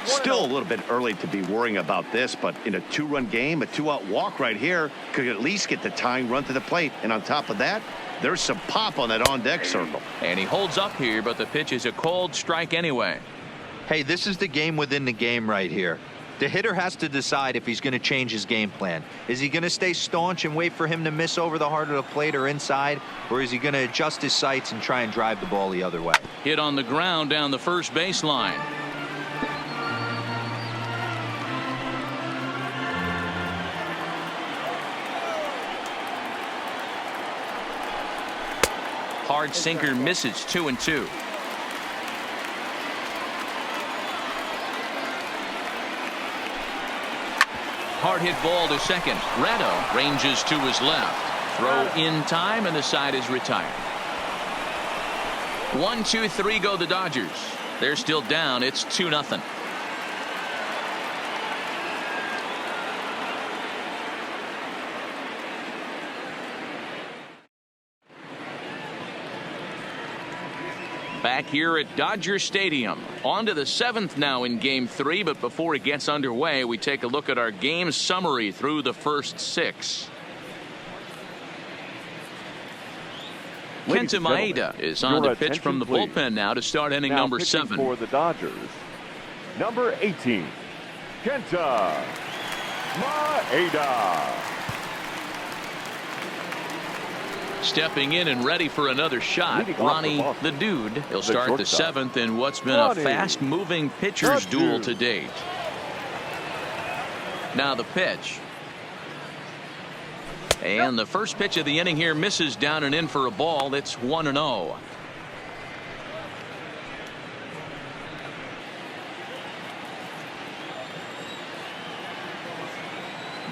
Still a little bit early to be worrying about this, but in a 2-run game, a 2-out walk right here could at least get the tying run to the plate. And on top of that, there's some pop on that on-deck circle. And he holds up here, but the pitch is a cold strike anyway. Hey, this is the game within the game right here. The hitter has to decide if he's going to change his game plan. Is he going to stay staunch and wait for him to miss over the heart of the plate or inside, or is he going to adjust his sights and try and drive the ball the other way? Hit on the ground down the first baseline. Hard sinker misses. 2-2. Hard hit ball to second. Ratto ranges to his left. Throw in time, and the side is retired. 1-2-3 go the Dodgers. They're still down. It's 2-0. Back here at Dodger Stadium. On to the 7th now in Game 3, but before it gets underway, we take a look at our game summary through the first 6. Kenta Maeda is on to pitch from the bullpen now to start inning number 7. For the Dodgers, number 18, Kenta Maeda. Stepping in and ready for another shot, Ronnie the Dude. He'll start the 7th in what's been a fast-moving pitcher's duel to date. Now the pitch. And the first pitch of the inning here misses down and in for a ball. It's 1-0.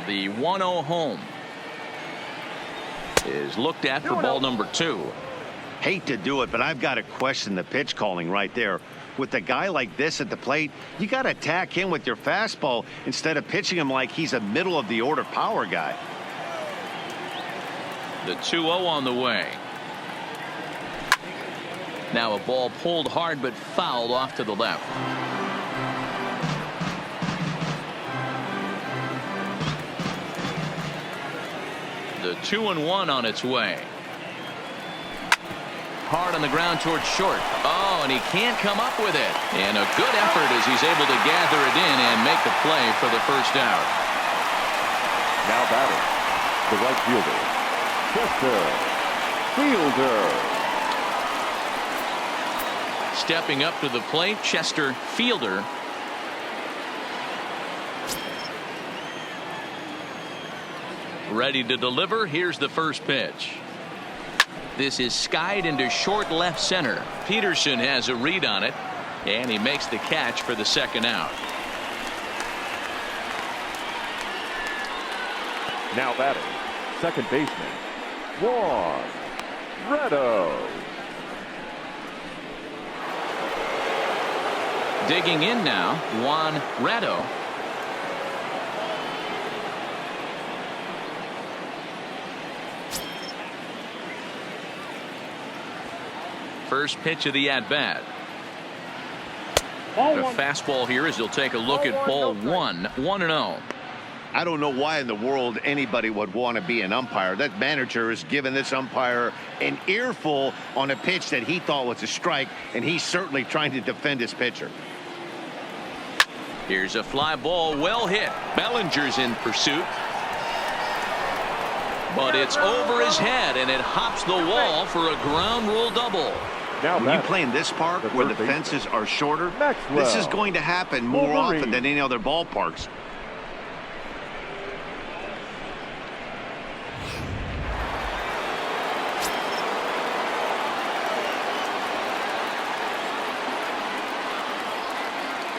The 1-0 home. is looked at for ball number 2. Hate to do it, but I've got to question the pitch calling right there. With a guy like this at the plate, you got to attack him with your fastball instead of pitching him like he's a middle of the order power guy. The 2-0 on the way. Now a ball pulled hard but fouled off to the left. The 2-1 on its way. Hard on the ground towards short. Oh, and he can't come up with it. And a good effort as he's able to gather it in and make the play for the first out. Now batting, the right fielder, Chester Fielder. Stepping up to the plate, Chester Fielder. Ready to deliver. Here's the first pitch. This is skied into short left center. Peterson has a read on it, and he makes the catch for the second out. Now batting, second baseman, Juan Retto. Digging in now, Juan Retto. First pitch of the at-bat. The fastball here as he'll take a look at ball 1, 1-0. I don't know why in the world anybody would want to be an umpire. That manager has given this umpire an earful on a pitch that he thought was a strike, and he's certainly trying to defend his pitcher. Here's a fly ball, well hit. Bellinger's in pursuit. But it's over his head, and it hops the wall for a ground rule double. Now when you play in this park where the fences are shorter, this is going to happen more often than any other ballparks.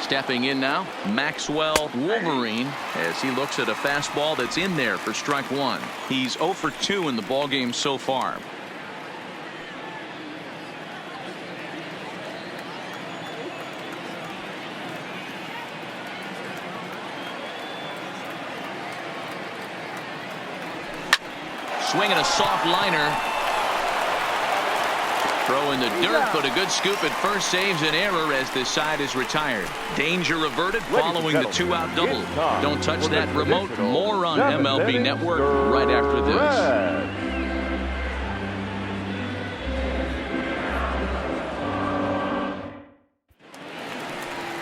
Stepping in now, Maxwell Wolverine, as he looks at a fastball that's in there for strike 1. He's 0 for 2 in the ballgame so far. Swinging a soft liner. Throw in the dirt, but a good scoop at first saves an error as this side is retired. Danger averted following the 2-out double. Don't touch that remote. More on MLB Network right after this.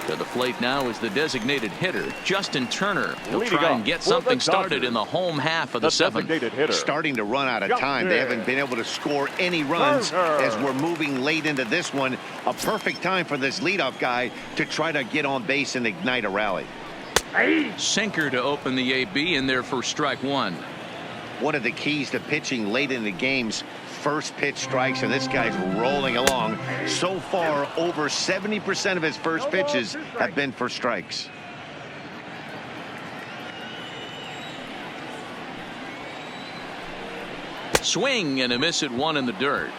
To the plate now is the designated hitter, Justin Turner. He'll try and get something started in the home half of the 7th. Starting to run out of time. They haven't been able to score any runs as we're moving late into this one. A perfect time for this leadoff guy to try to get on base and ignite a rally. Sinker to open the AB in there for strike 1. One of the keys to pitching late in the games, first pitch strikes, and this guy's rolling along. So far, over 70% of his first pitches have been for strikes. Swing and a miss at 1 in the dirt.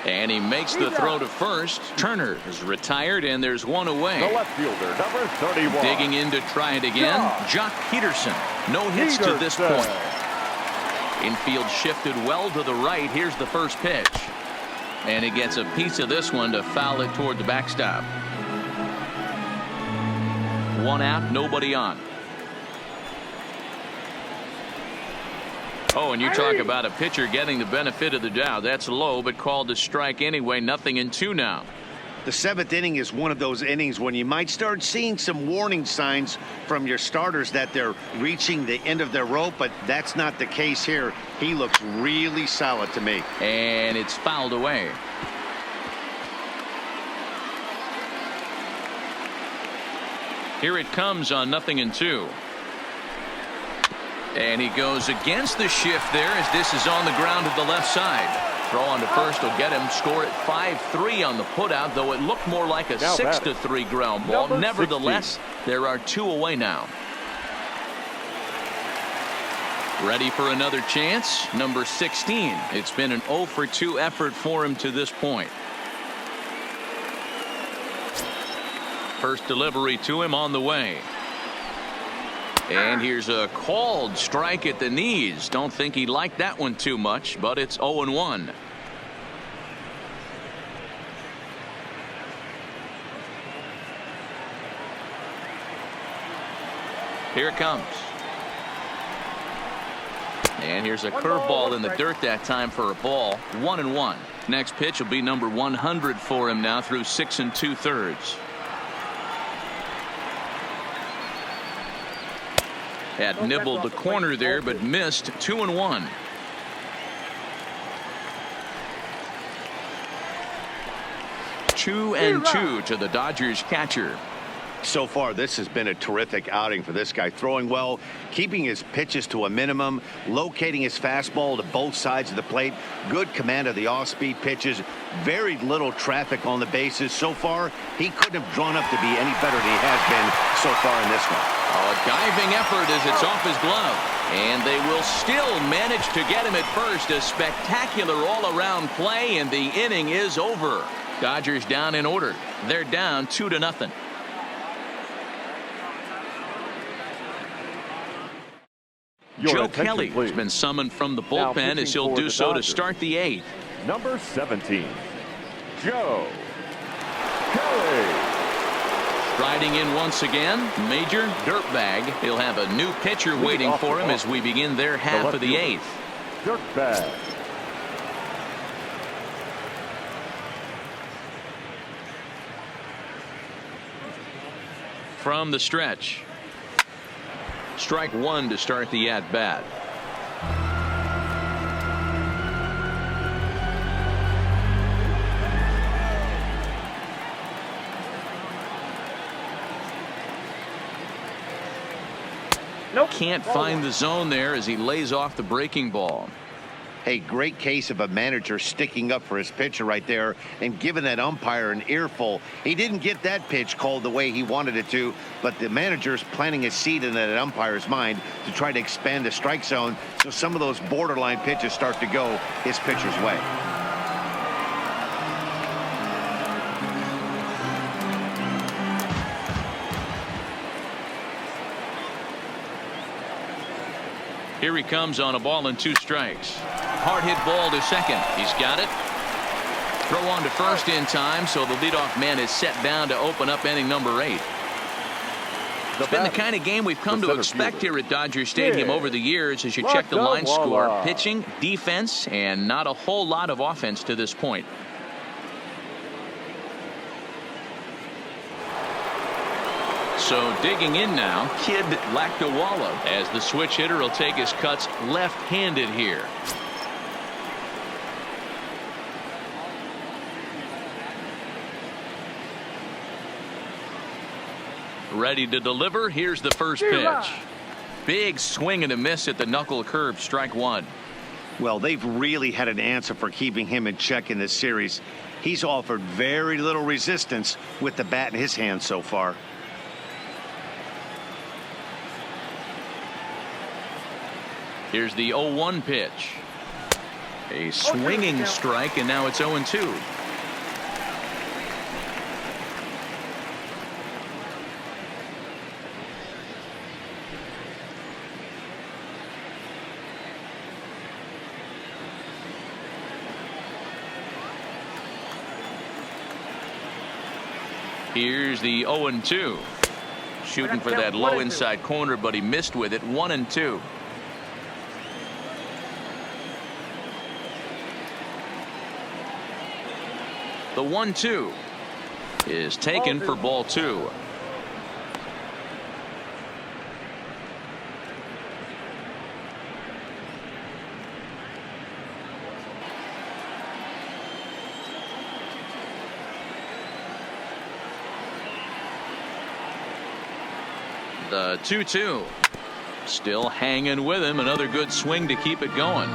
And he makes the throw to first. Turner is retired, and there's 1 away. The left fielder, number 31. Digging in to try it again, Jock Peterson. No hits to this point. Infield shifted well to the right. Here's the first pitch. And he gets a piece of this one to foul it toward the backstop. 1 out, nobody on. Oh, and you talk about a pitcher getting the benefit of the doubt. That's low, but called a strike anyway. 0-2 now. The 7th inning is one of those innings when you might start seeing some warning signs from your starters that they're reaching the end of their rope, but that's not the case here. He looks really solid to me. And it's fouled away. Here it comes on 0-2. And he goes against the shift there as this is on the ground to the left side. Throw on to first will get him. Score at 5-3 on the putout, though it looked more like a 6-3 ground ball. Nevertheless, there are 2 away now. Ready for another chance. Number 16. It's been an 0 for 2 effort for him to this point. First delivery to him on the way. And here's a called strike at the knees. Don't think he liked that one too much, but it's 0-1. Here it comes. And here's a curveball in the dirt that time for a ball. 1-1. Next pitch will be number 100 for him now through 6 2/3. Had nibbled the corner there, but missed. 2-1. Two and two to the Dodgers catcher. So far, this has been a terrific outing for this guy. Throwing well, keeping his pitches to a minimum, locating his fastball to both sides of the plate. Good command of the off-speed pitches. Very little traffic on the bases. So far, he couldn't have drawn up to be any better than he has been so far in this one. A diving effort as it's off his glove. And they will still manage to get him at first. A spectacular all-around play, and the inning is over. Dodgers down in order. They're down 2-0. Joe Kelly has been summoned from the bullpen as he'll do so to start the 8th. Number 17, Joe Kelly. Striding in once again, Major Dirtbag. He'll have a new pitcher waiting for him as we begin their half of the 8th. Dirtbag. From the stretch. Strike one to start the at-bat. Nope. Can't find the zone there as he lays off the breaking ball. A great case of a manager sticking up for his pitcher right there and giving that umpire an earful. He didn't get that pitch called the way he wanted it to, but the manager's planting a seed in that umpire's mind to try to expand the strike zone so some of those borderline pitches start to go his pitcher's way. Here he comes on a ball and 2 strikes. Hard hit ball to second. He's got it. Throw on to first in time, so the leadoff man is set down to open up inning number 8. It's been the kind of game we've come to expect here at Dodger Stadium over the years as you check the line score. Pitching, defense, and not a whole lot of offense to this point. So digging in now, Kid Lactowala, as the switch hitter will take his cuts left-handed here. Ready to deliver. Here's the first pitch. Big swing and a miss at the knuckle curve. Strike one. Well, they've really had an answer for keeping him in check in this series. He's offered very little resistance with the bat in his hand so far. Here's the 0-1 pitch. A swinging strike, and now it's 0-2. Here's the 0-2. Shooting for that low inside corner, but he missed with it. 1-2. The 1-2 is taken for ball 2. The 2-2 still hanging with him. Another good swing to keep it going.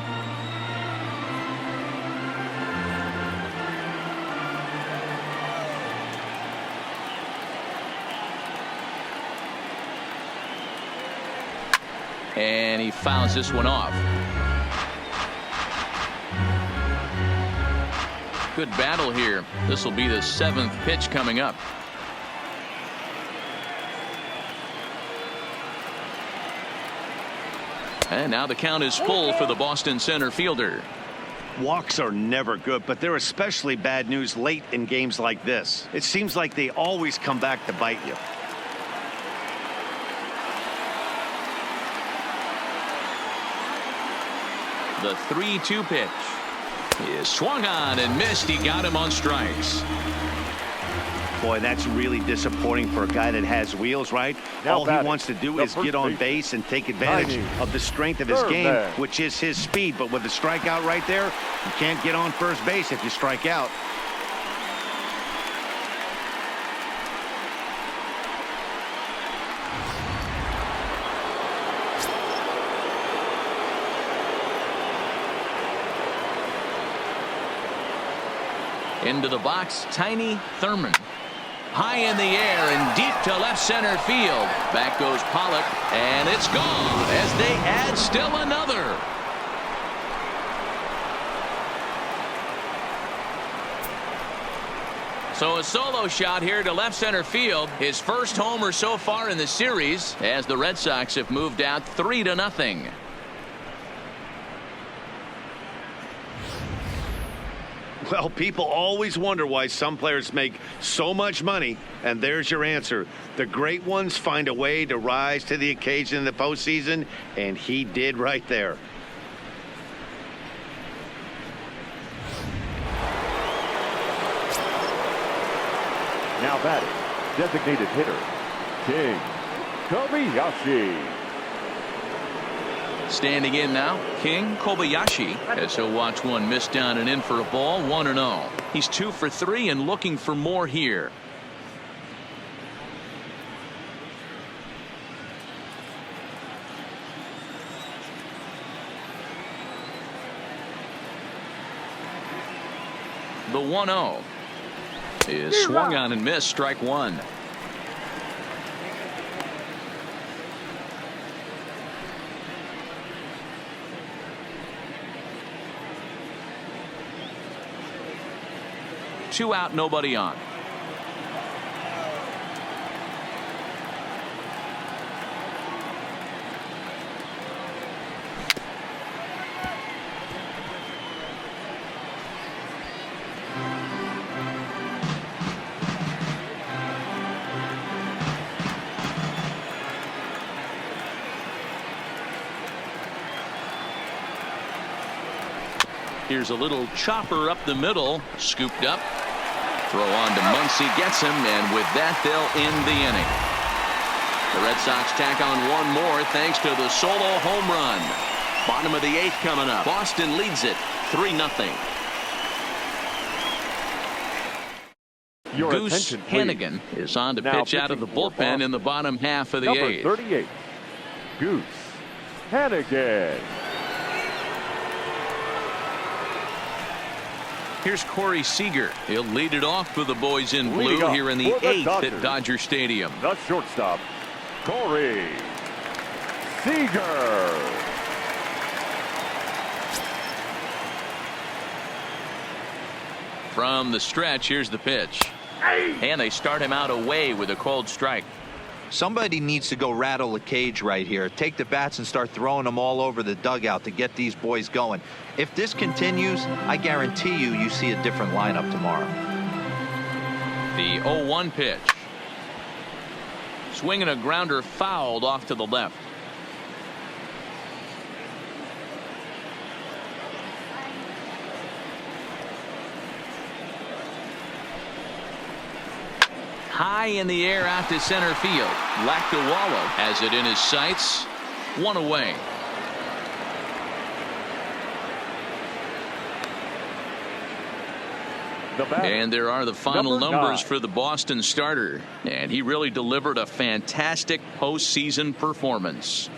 And he fouls this one off. Good battle here. This will be the 7th pitch coming up. And now the count is full for the Boston center fielder. Walks are never good, but they're especially bad news late in games like this. It seems like they always come back to bite you. The 3-2 pitch is swung on and missed. He got him on strikes. Boy, that's really disappointing for a guy that has wheels, right? Now All he wants to do is get on base and take advantage of the strength of his game, which is his speed. But with the strikeout right there, you can't get on first base if you strike out. Into the box, Tiny Thurman. High in the air and deep to left center field. Back goes Pollock, and it's gone as they add still another. So a solo shot here to left center field. His first homer so far in the series as the Red Sox have moved out 3-0. Well, people always wonder why some players make so much money, and there's your answer. The great ones find a way to rise to the occasion in the postseason, and he did right there. Now batting, designated hitter, King Kobayashi. Standing in now, King Kobayashi, as he'll watch one miss down and in for a ball, 1-0. He's 2 for 3 and looking for more here. The 1-0 is swung on and missed, strike one. Two out, nobody on. Here's a little chopper up the middle, scooped up. Throw on to Muncy, gets him, and with that they'll end the inning. The Red Sox tack on one more thanks to the solo home run. Bottom of the 8th coming up. Boston leads it 3-0. Your Goose attention, please. Hannigan is on to Now pitch out of the pitching for bullpen Boston. in the bottom half of the Number 8th. 38, Goose Hannigan. Here's Corey Seager. He'll lead it off for the boys in blue Leading here in the off for the 8th at Dodger Stadium. The shortstop, Corey Seager. From the stretch, here's the pitch. And they start him out away with a cold strike. Somebody needs to go rattle the cage right here. Take the bats and start throwing them all over the dugout to get these boys going. If this continues, I guarantee you see a different lineup tomorrow. The 0-1 pitch. Swinging a grounder fouled off to the left. High in the air out to center field. Lactawalla has it in his sights. One away. And there are the final numbers for the Boston starter. And he really delivered a fantastic postseason performance.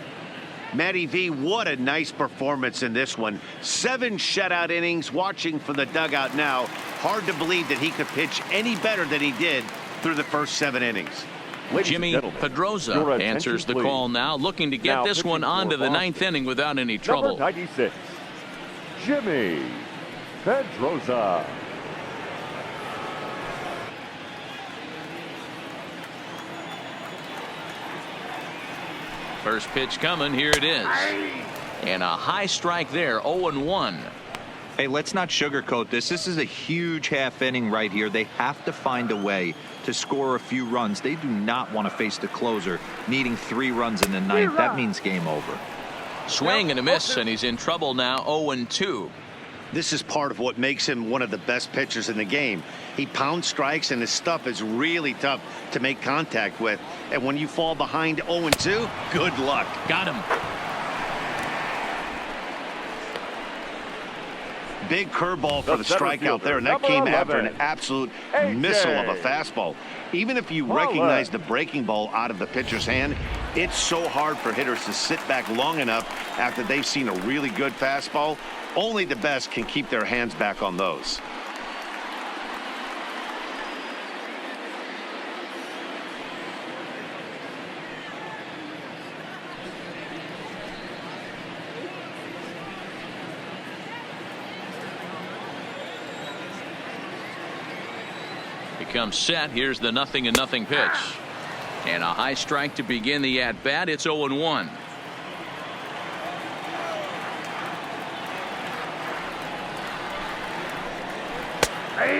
Matty V, what a nice performance in this one. 7 shutout innings. Watching from the dugout now. Hard to believe that he could pitch any better than he did through the first 7 innings. Ladies Jimmy and gentlemen, Pedroza your attention, answers the please. call now, looking to get Now this one pitching on to for the Boston, ninth inning without any trouble. Number 96, Jimmy Pedroza. First pitch coming, here it is. And a high strike there, 0-1. Hey, let's not sugarcoat this. This is a huge half inning right here. They have to find a way to score a few runs. They do not want to face the closer needing 3 runs in the ninth. That means game over. Swing and a miss, and he's in trouble now, 0-2. This is part of what makes him one of the best pitchers in the game. He pounds strikes, and his stuff is really tough to make contact with. And when you fall behind 0-2, good luck. Got him. Big curveball for the center strikeout fielder, there, and that number came after 11, an absolute AJ. missile of a fastball. Even if you Well recognize led. the breaking ball out of the pitcher's hand, it's so hard for hitters to sit back long enough after they've seen a really good fastball. Only the best can keep their hands back on those. Becomes set. Here's the 0-0 pitch. And a high strike to begin the at-bat. It's 0-1.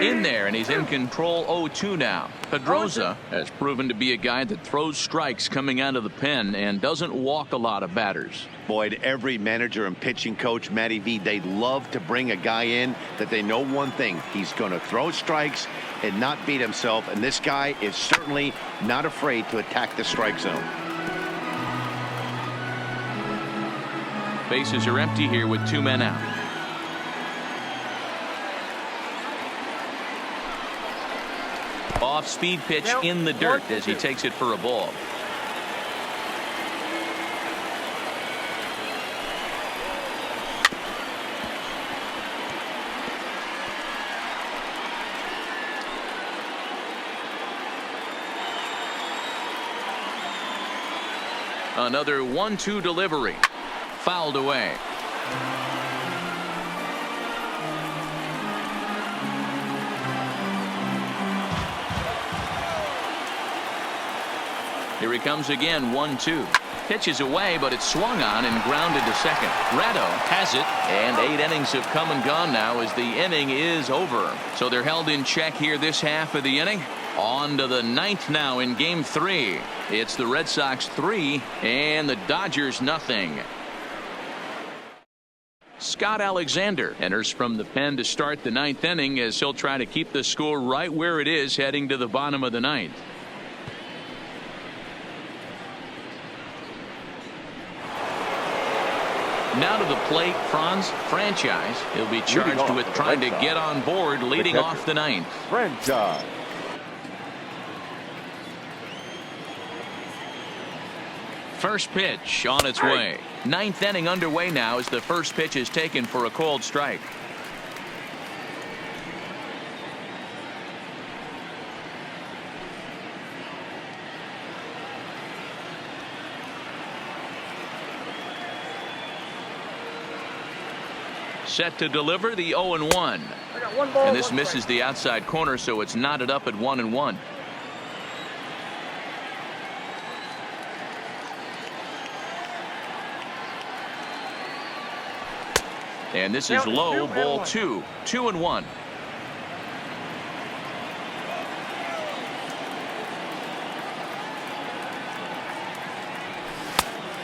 In there, and he's in control, 0-2 now. Pedroza has proven to be a guy that throws strikes coming out of the pen and doesn't walk a lot of batters. Boyd, every manager and pitching coach, Matty V, they love to bring a guy in that they know one thing. He's going to throw strikes and not beat himself, and this guy is certainly not afraid to attack the strike zone. Bases are empty here with 2 men out. Off-speed pitch in the dirt as he takes it for a ball. Another 1-2 delivery. Fouled away. Here he comes again, 1-2. Pitches away, but it's swung on and grounded to second. Ratto has it, and 8 innings have come and gone now as the inning is over. So they're held in check here this half of the inning. On to the 9th now in Game 3. It's the Red Sox 3 and the Dodgers nothing. Scott Alexander enters from the pen to start the 9th inning as he'll try to keep the score right where it is heading to the bottom of the 9th. Now to the plate, Franz Franchise. He'll be charged with trying to get on board leading off the 9th. Franchise. First pitch on its way. 9th inning underway now as the first pitch is taken for a called strike. Set to deliver the 0-1. And this misses the outside corner, so it's knotted up at 1-1. And this is low, ball 2. 2-1.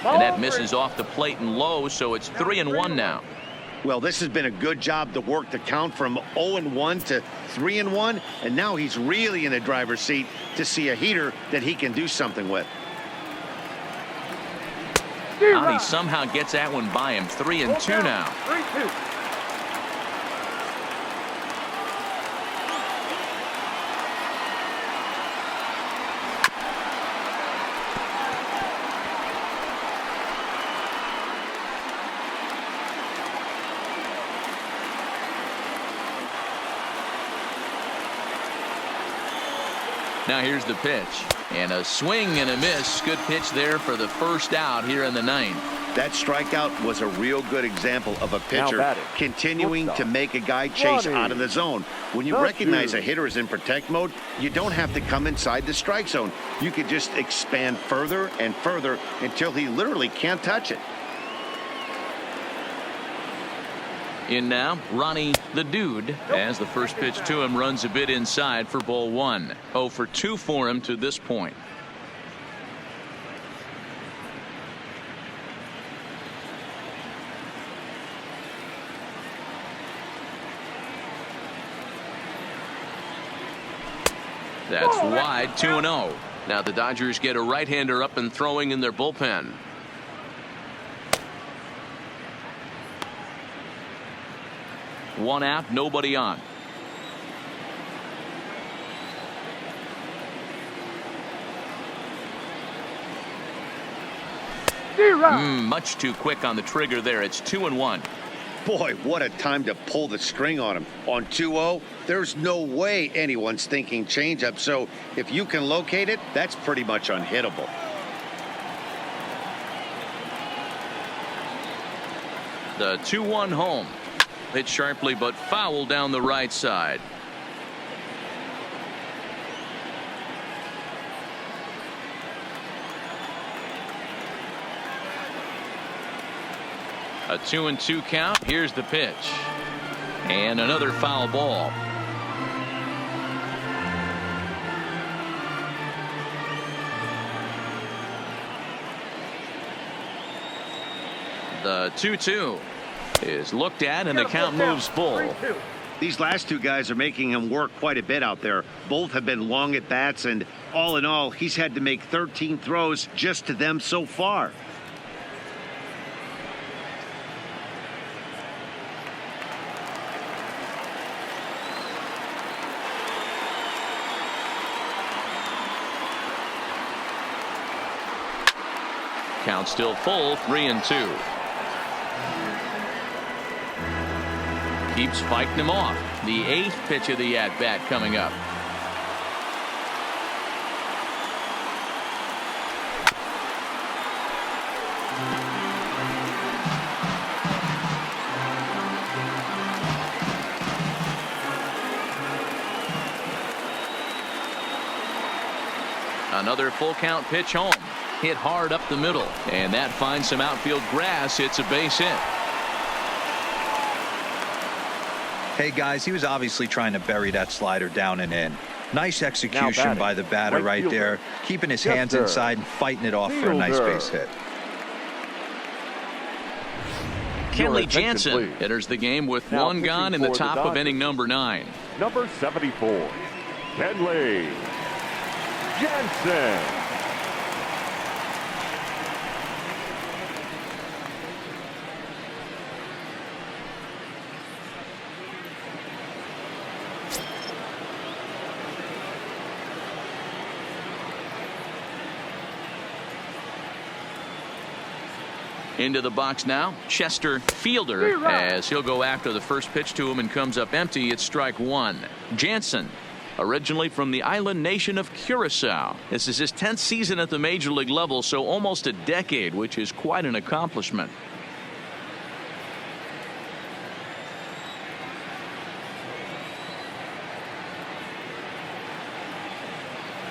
And that misses off the plate and low, so it's 3-1 now. Well, this has been a good job to work the count from 0-1 to 3-1, and now he's really in the driver's seat to see a heater that he can do something with. Out, he somehow gets that one by him. 3-2 now. 3-2. Now here's the pitch. And a swing and a miss. Good pitch there for the first out here in the ninth. That strikeout was a real good example of a pitcher continuing to make a guy chase out of the zone. When you recognize a hitter is in protect mode, you don't have to come inside the strike zone. You could just expand further and further until he literally can't touch it. In now, Ronnie the Dude, as the first pitch to him runs a bit inside for ball one. 0 for 2 for him to this point. That's wide, 2-0. Now the Dodgers get a right-hander up and throwing in their bullpen. One out, nobody on. Much too quick on the trigger there. It's 2-1. Boy, what a time to pull the string on him. On 2-0, there's no way anyone's thinking changeup. So if you can locate it, that's pretty much unhittable. The 2-1 home. Hit sharply but foul down the right side. A 2-2 count. Here's the pitch. And another foul ball. The 2-2 is looked at and the count moves full. These last two guys are making him work quite a bit out there. Both have been long at bats, and all in all, he's had to make 13 throws just to them so far. Count still full, 3-2. Keeps fighting him off. The 8th pitch of the at-bat coming up. Another full count pitch home. Hit hard up the middle, and that finds some outfield grass. It's a base hit. Hey guys, he was obviously trying to bury that slider down and in. Nice execution by the batter right there, keeping his hands inside and fighting it off for a nice base hit. Kenley Jansen enters the game with one gone in the top of inning number 9. Number 74, Kenley Jansen. Into the box now, Chester Fielder, as he'll go after the first pitch to him and comes up empty. It's strike one. Jansen, originally from the island nation of Curacao. This is his 10th season at the major league level, so almost a decade, which is quite an accomplishment.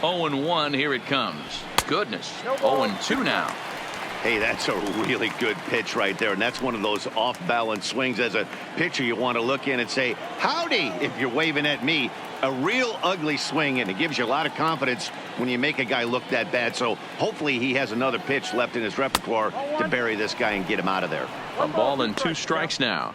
Oh and 1, here it comes. Goodness, 0-2 now. Hey, that's a really good pitch right there, and that's one of those off-balance swings. As a pitcher, you want to look in and say, howdy, if you're waving at me. A real ugly swing, and it gives you a lot of confidence when you make a guy look that bad. So hopefully he has another pitch left in his repertoire to bury this guy and get him out of there. A ball and 2 strikes now.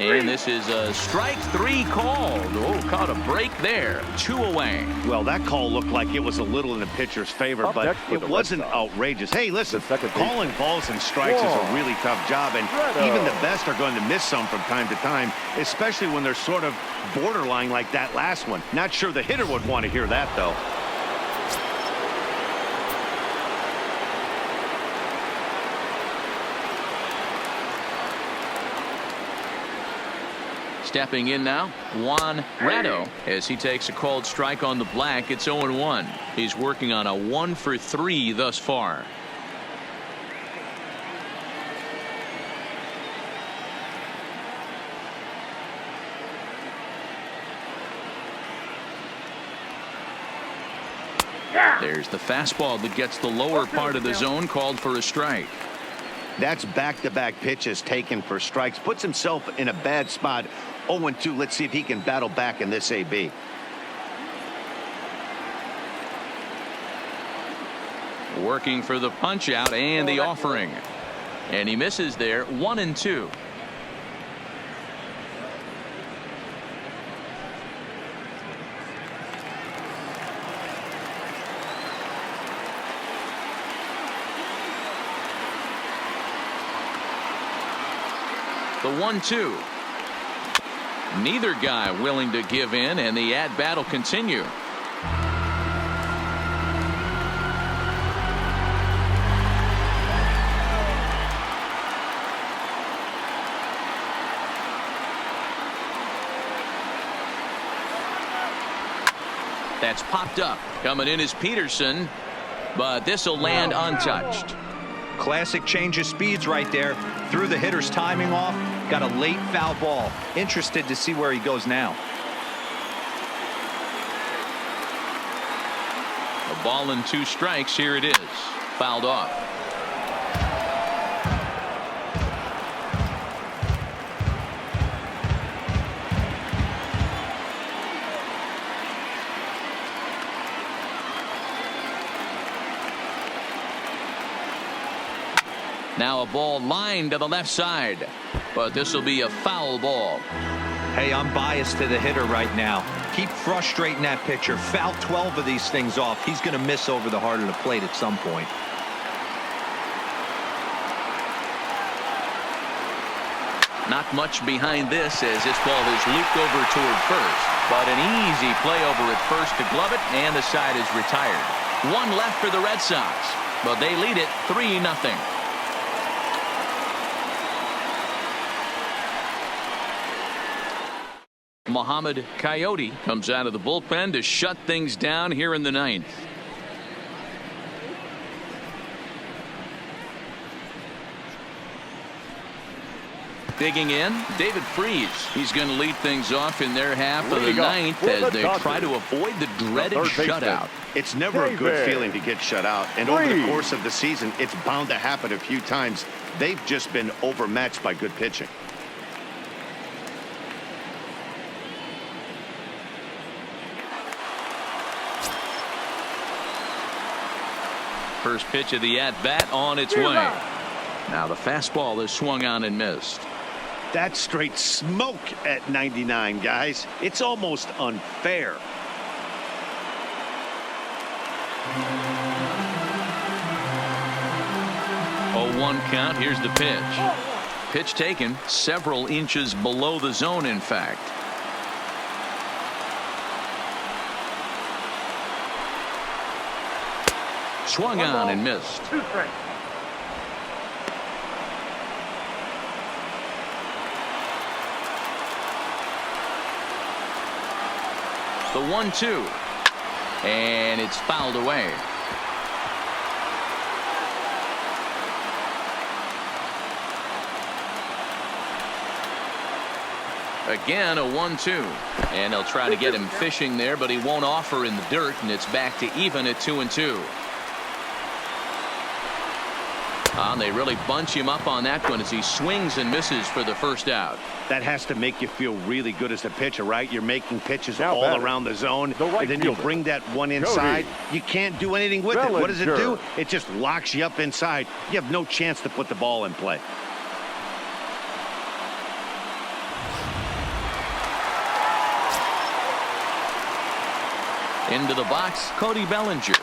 And this is a strike 3 called. Oh, caught a break there. 2 away. Well, that call looked like it was a little in the pitcher's favor, Up but next for it the wasn't Red Sox. outrageous. Hey, listen, The second calling balls and strikes is a really tough job, and even the best are going to miss some from time to time, especially when they're sort of borderline like that last one. Not sure the hitter would want to hear that, though. Stepping in now, Juan Ratto, as he takes a called strike on the black. It's 0-1. He's working on a 1-for-3 thus far. There's the fastball that gets the lower part of the zone, called for a strike. That's back-to-back pitches taken for strikes. Puts himself in a bad spot. 0-2. Let's see if he can battle back in this AB. Working for the punch out and the offering. And he misses there. 1-2. The 1-2. Neither guy willing to give in, and the at-bat will continue. That's popped up. Coming in is Peterson, but this will land untouched. Classic change of speeds right there. Threw the hitter's timing off. Got a late foul ball. Interested to see where he goes now. A ball and 2 strikes. Here it is. Fouled off. Now a ball lined to the left side, but this will be a foul ball. Hey, I'm biased to the hitter right now. Keep frustrating that pitcher. Foul 12 of these things off. He's going to miss over the heart of the plate at some point. Not much behind this as this ball is looped over toward first, but an easy play over at first to glove it, and the side is retired. 1 left for the Red Sox, but they lead it 3-0. Mohamed Coyote comes out of the bullpen to shut things down here in the 9th. Digging in, David Freese. He's going to lead things off in their half of the 9th as they try to avoid the dreaded shutout. It's never a good feeling to get shut out, and over the course of the season, it's bound to happen a few times. They've just been overmatched by good pitching. First pitch of the at-bat on its way. Now the fastball is swung on and missed. That's straight smoke at 99, guys. It's almost unfair. Oh, 1 count. Here's the pitch. Pitch taken several inches below the zone, in fact. Swung on and missed. 2 strikes. The 1-2. And it's fouled away. Again, a 1-2. And they'll try to get him fishing there, but he won't offer in the dirt, and it's back to even at 2-2. And they really bunch him up on that one as he swings and misses for the first out. That has to make you feel really good as a pitcher, right? You're making pitches Now all batting, around the zone, the right and then you fielder, bring that one inside. You can't do anything with it. What does it do? Bellinger. It just locks you up inside. You have no chance to put the ball in play. Into the box, Cody Bellinger.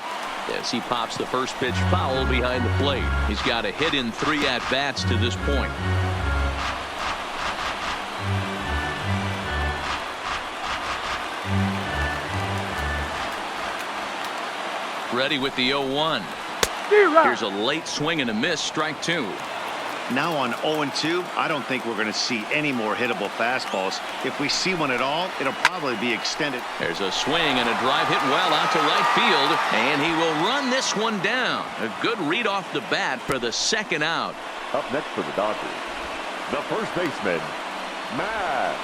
As he pops the first pitch foul behind the plate. He's got a hit in 3 at-bats to this point. Ready with the 0-1. Here's a late swing and a miss, strike 2. Now on 0-2, I don't think we're going to see any more hittable fastballs. If we see one at all, it'll probably be extended. There's a swing and a drive hit well out to right field, and he will run this one down. A good read off the bat for the second out. Up next for the Dodgers, the first baseman, Matt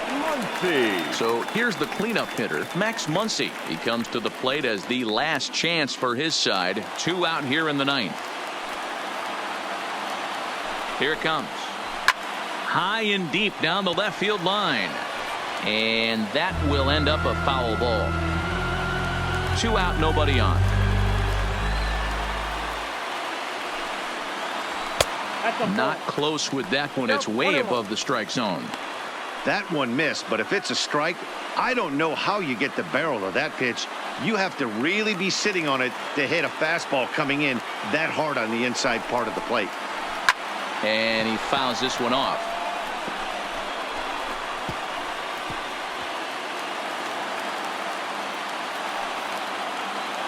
Muncy. So here's the cleanup hitter, Max Muncy. He comes to the plate as the last chance for his side. 2 out here in the 9th. Here it comes. High and deep down the left field line. And that will end up a foul ball. 2 out, nobody on. Not close with that one. It's way above the strike zone. That one missed, but if it's a strike, I don't know how you get the barrel of that pitch. You have to really be sitting on it to hit a fastball coming in that hard on the inside part of the plate. And he fouls this one off.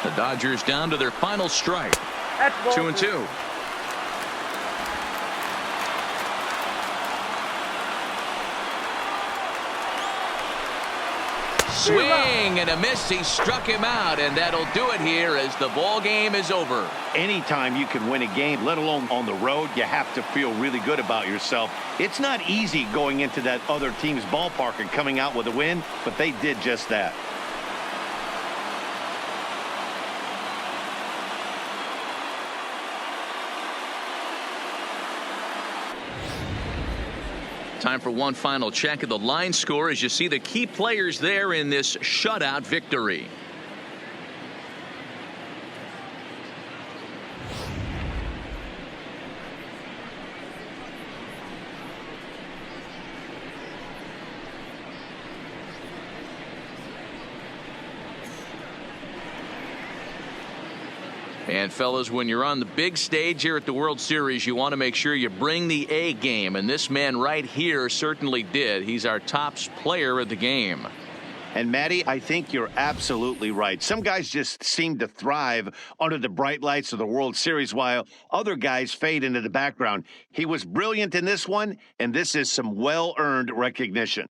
The Dodgers down to their final strike. 2-2. Swing and a miss. He struck him out, and that'll do it here as the ball game is over. Anytime you can win a game, let alone on the road, you have to feel really good about yourself. It's not easy going into that other team's ballpark and coming out with a win, but they did just that. Time for one final check of the line score as you see the key players there in this shutout victory. And fellas, when you're on the big stage here at the World Series, you want to make sure you bring the A game, and this man right here certainly did. He's our top player of the game. And Matty, I think you're absolutely right. Some guys just seem to thrive under the bright lights of the World Series while other guys fade into the background. He was brilliant in this one, and this is some well-earned recognition.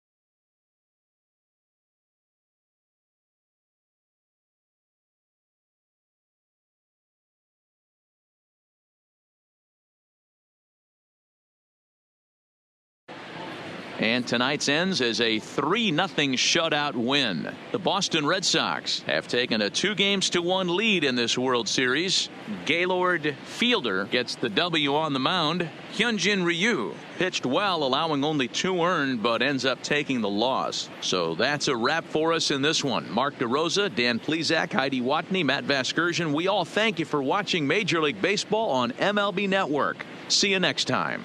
And tonight's ends as a 3-0 shutout win. The Boston Red Sox have taken a 2-1 lead in this World Series. Gaylord Fielder gets the W on the mound. Hyunjin Ryu pitched well, allowing only 2 earned, but ends up taking the loss. So that's a wrap for us in this one. Mark DeRosa, Dan Plesac, Heidi Watney, Matt Vasgersian. We all thank you for watching Major League Baseball on MLB Network. See you next time.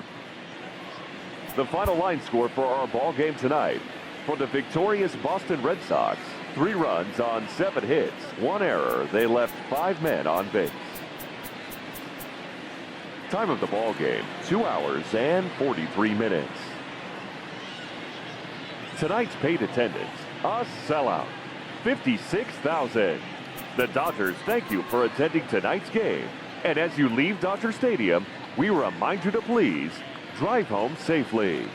The final line score for our ball game tonight. For the victorious Boston Red Sox, 3 runs on 7 hits, 1 error. They left 5 men on base. Time of the ball game, 2 hours and 43 minutes. Tonight's paid attendance, a sellout, 56,000. The Dodgers thank you for attending tonight's game. And as you leave Dodger Stadium, we remind you to please drive home safely.